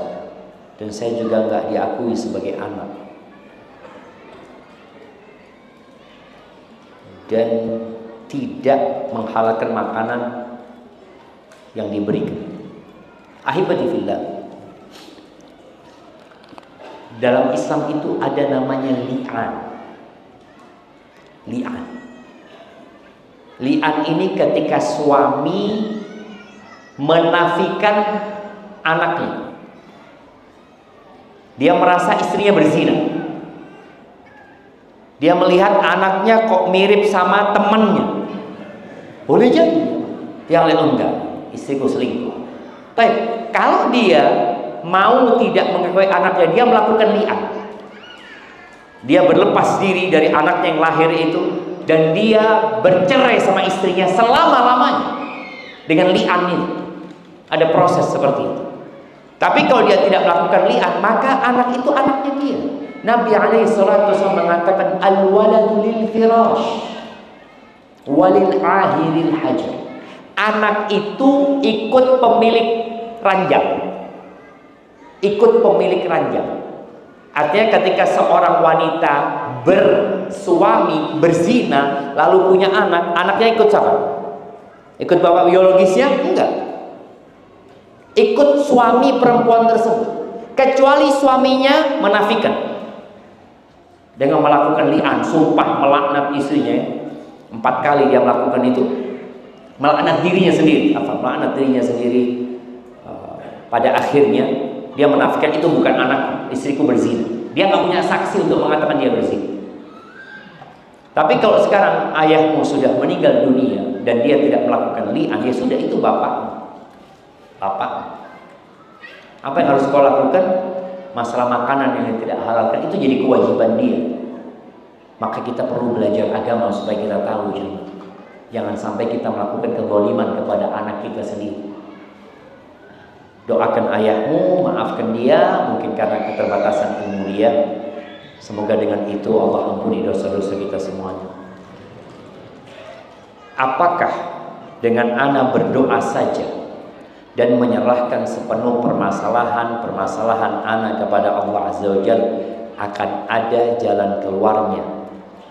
Dan saya juga nggak diakui sebagai anak. Dan tidak menghalalkan makanan yang diberikan. Ahibati fillah, dalam Islam itu ada namanya li'an. Li'an ini ketika suami menafikan anaknya. Dia merasa istrinya berzina. Dia melihat anaknya kok mirip sama temannya. Boleh jadi. Yang lain enggak, istriku selingkuh. Baik, kalau dia mau tidak mengakui anaknya, dia melakukan li'an. Dia berlepas diri dari anaknya yang lahir itu, dan dia bercerai sama istrinya selama-lamanya dengan li'an ini. Ada proses seperti itu. Tapi kalau dia tidak melakukan li'an, maka anak itu anaknya dia. Nabi SAW mengatakan al-waladu lil firash walil ahiril hajar. Anak itu ikut pemilik ranjang. Ikut pemilik ranjang. Artinya ketika seorang wanita bersuami, berzina, lalu punya anak, anaknya ikut siapa? Ikut bapak biologisnya? Enggak. Ikut suami perempuan tersebut. Kecuali suaminya menafikan dengan melakukan li'an, sumpah melaknat istrinya. 4 kali dia melakukan itu. Melaknat dirinya sendiri. Melaknat dirinya sendiri. Pada akhirnya dia menafikan itu bukan anak, istriku berzina. Dia nggak punya saksi untuk mengatakan dia berzina. Tapi kalau sekarang ayahmu sudah meninggal dunia dan dia tidak melakukan li'an, ya sudah, itu bapak. Apa yang harus kau lakukan? Masalah makanan yang tidak halalkan itu jadi kewajiban dia. Maka kita perlu belajar agama supaya kita tahu. Jangan sampai kita melakukan kezaliman kepada anak kita sendiri. Doakan ayahmu, maafkan dia, mungkin karena keterbatasan ilmu dia. Semoga dengan itu Allah ampuni dosa-dosa kita semuanya. Apakah dengan ana berdoa saja dan menyerahkan sepenuh permasalahan ana kepada Allah Azza wa Jalla akan ada jalan keluarnya,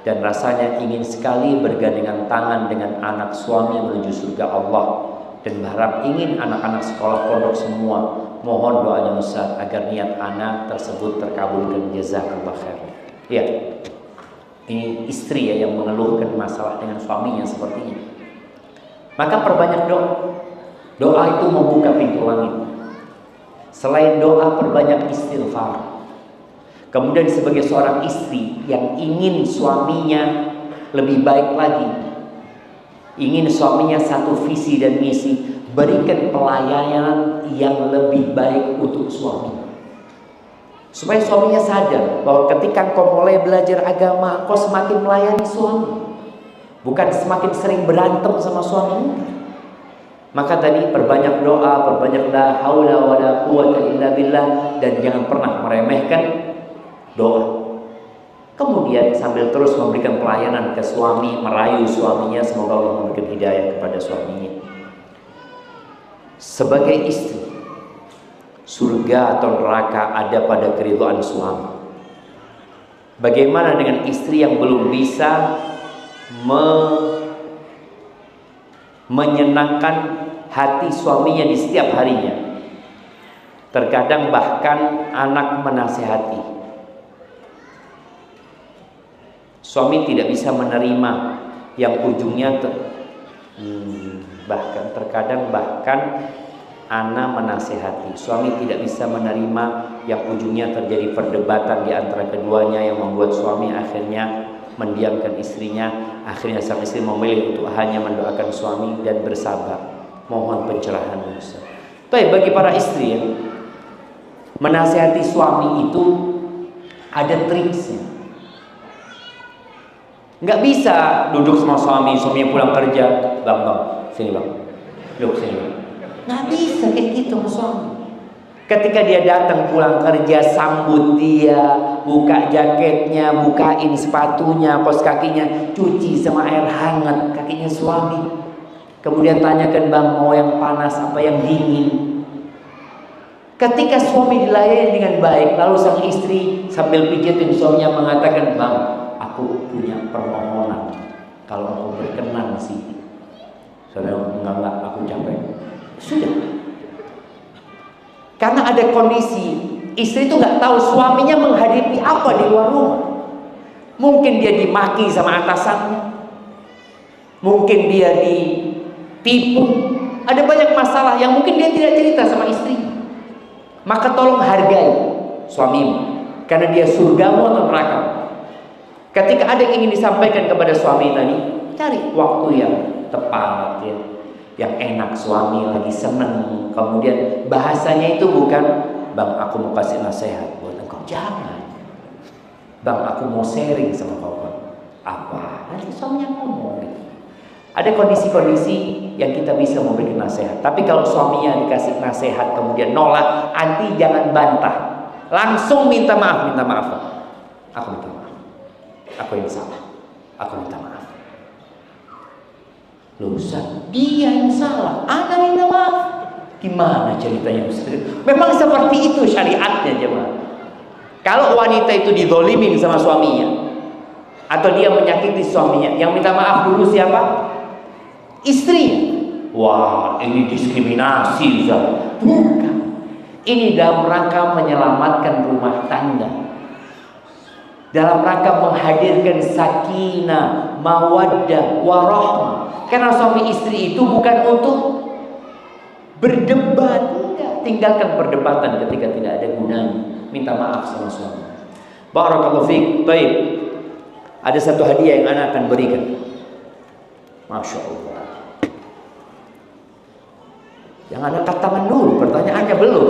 dan rasanya ingin sekali bergandengan tangan dengan anak suami menuju surga Allah, dan berharap ingin anak-anak sekolah pondok semua mohon doanya Ustaz agar niat anak tersebut terkabulkan. Jazakallah khair. Ya, ini istri ya yang mengeluhkan masalah dengan suaminya seperti ini. Maka perbanyak doa. Doa itu membuka pintu langit. Selain doa, perbanyak istighfar. Kemudian sebagai seorang istri yang ingin suaminya lebih baik lagi, ingin suaminya satu visi dan misi, berikan pelayanan yang lebih baik untuk suami. Supaya suaminya sadar bahwa ketika engkau mulai belajar agama, engkau semakin melayani suami, bukan semakin sering berantem sama suami. Maka tadi perbanyak doa, perbanyak la haula wala quwata illa billah, dan jangan pernah meremehkan doa. Kemudian sambil terus memberikan pelayanan ke suami, merayu suaminya, semoga Allah memberikan hidayah kepada suaminya. Sebagai istri, surga atau neraka ada pada keridhaan suami. Bagaimana dengan istri yang belum bisa menyenangkan hati suaminya di setiap harinya? Terkadang bahkan anak menasehati, suami tidak bisa menerima yang ujungnya bahkan anak menasehati, suami tidak bisa menerima yang ujungnya terjadi perdebatan di antara keduanya yang membuat suami akhirnya mendiamkan istrinya. Akhirnya sang istri memilih untuk hanya mendoakan suami dan bersabar, mohon pencerahan Ustaz. Tapi bagi para istri ya, menasehati suami itu ada triksnya. Nggak bisa duduk sama suaminya pulang kerja, bang sini bang, duduk sini bang. Nggak bisa kayak gitu sama suami. Ketika dia datang pulang kerja, sambut dia, buka jaketnya, bukain sepatunya, kos kakinya, cuci sama air hangat kakinya suami. Kemudian tanyakan, bang mau yang panas apa yang dingin. Ketika suami dilayani dengan baik, lalu sang istri sambil pijitin suaminya mengatakan, bang aku punya permohonan, kalau aku berkenan sih. Saudara, enggak, aku capek. Sudah. Karena ada kondisi istri itu nggak tahu suaminya menghadapi apa di luar rumah. Mungkin dia dimaki sama atasannya, mungkin dia ditipu. Ada banyak masalah yang mungkin dia tidak cerita sama istrinya. Maka tolong hargai suamimu, karena dia surgamu atau neraka. Ketika ada yang ingin disampaikan kepada suami tadi, cari waktu yang tepat ya, yang enak, suami lagi seneng. Kemudian bahasanya itu bukan, bang aku mau kasih nasihat buat engkau, jangan. Bang aku mau sharing sama kau, bang. Apa? Nanti suaminya ngomong gitu. Ada kondisi-kondisi yang kita bisa memberikan nasihat. Tapi kalau suaminya dikasih nasihat kemudian nolak, anti jangan bantah, langsung minta maaf. Aku minta maaf, aku yang salah, aku minta maaf. Loh Ustaz, dia yang salah, ana minta maaf. Gimana ceritanya Ustaz? Memang seperti itu syariatnya jemaah. Kalau wanita itu dizolimin sama suaminya, atau dia menyakiti suaminya, yang minta maaf dulu siapa? Istri. Wah, ini diskriminasi Ustaz. Bukan. Ini dalam rangka menyelamatkan rumah tangga, dalam rangka menghadirkan sakinah, mawaddah, warahmah. Karena suami istri itu bukan untuk berdebat, enggak. Tinggalkan perdebatan ketika tidak ada gunanya. Minta maaf sama suami. Barakallahu fiik. Baik. Ada satu hadiah yang ana akan berikan. Masya Allah. Jangan angkat tangan dulu, pertanyaannya belum.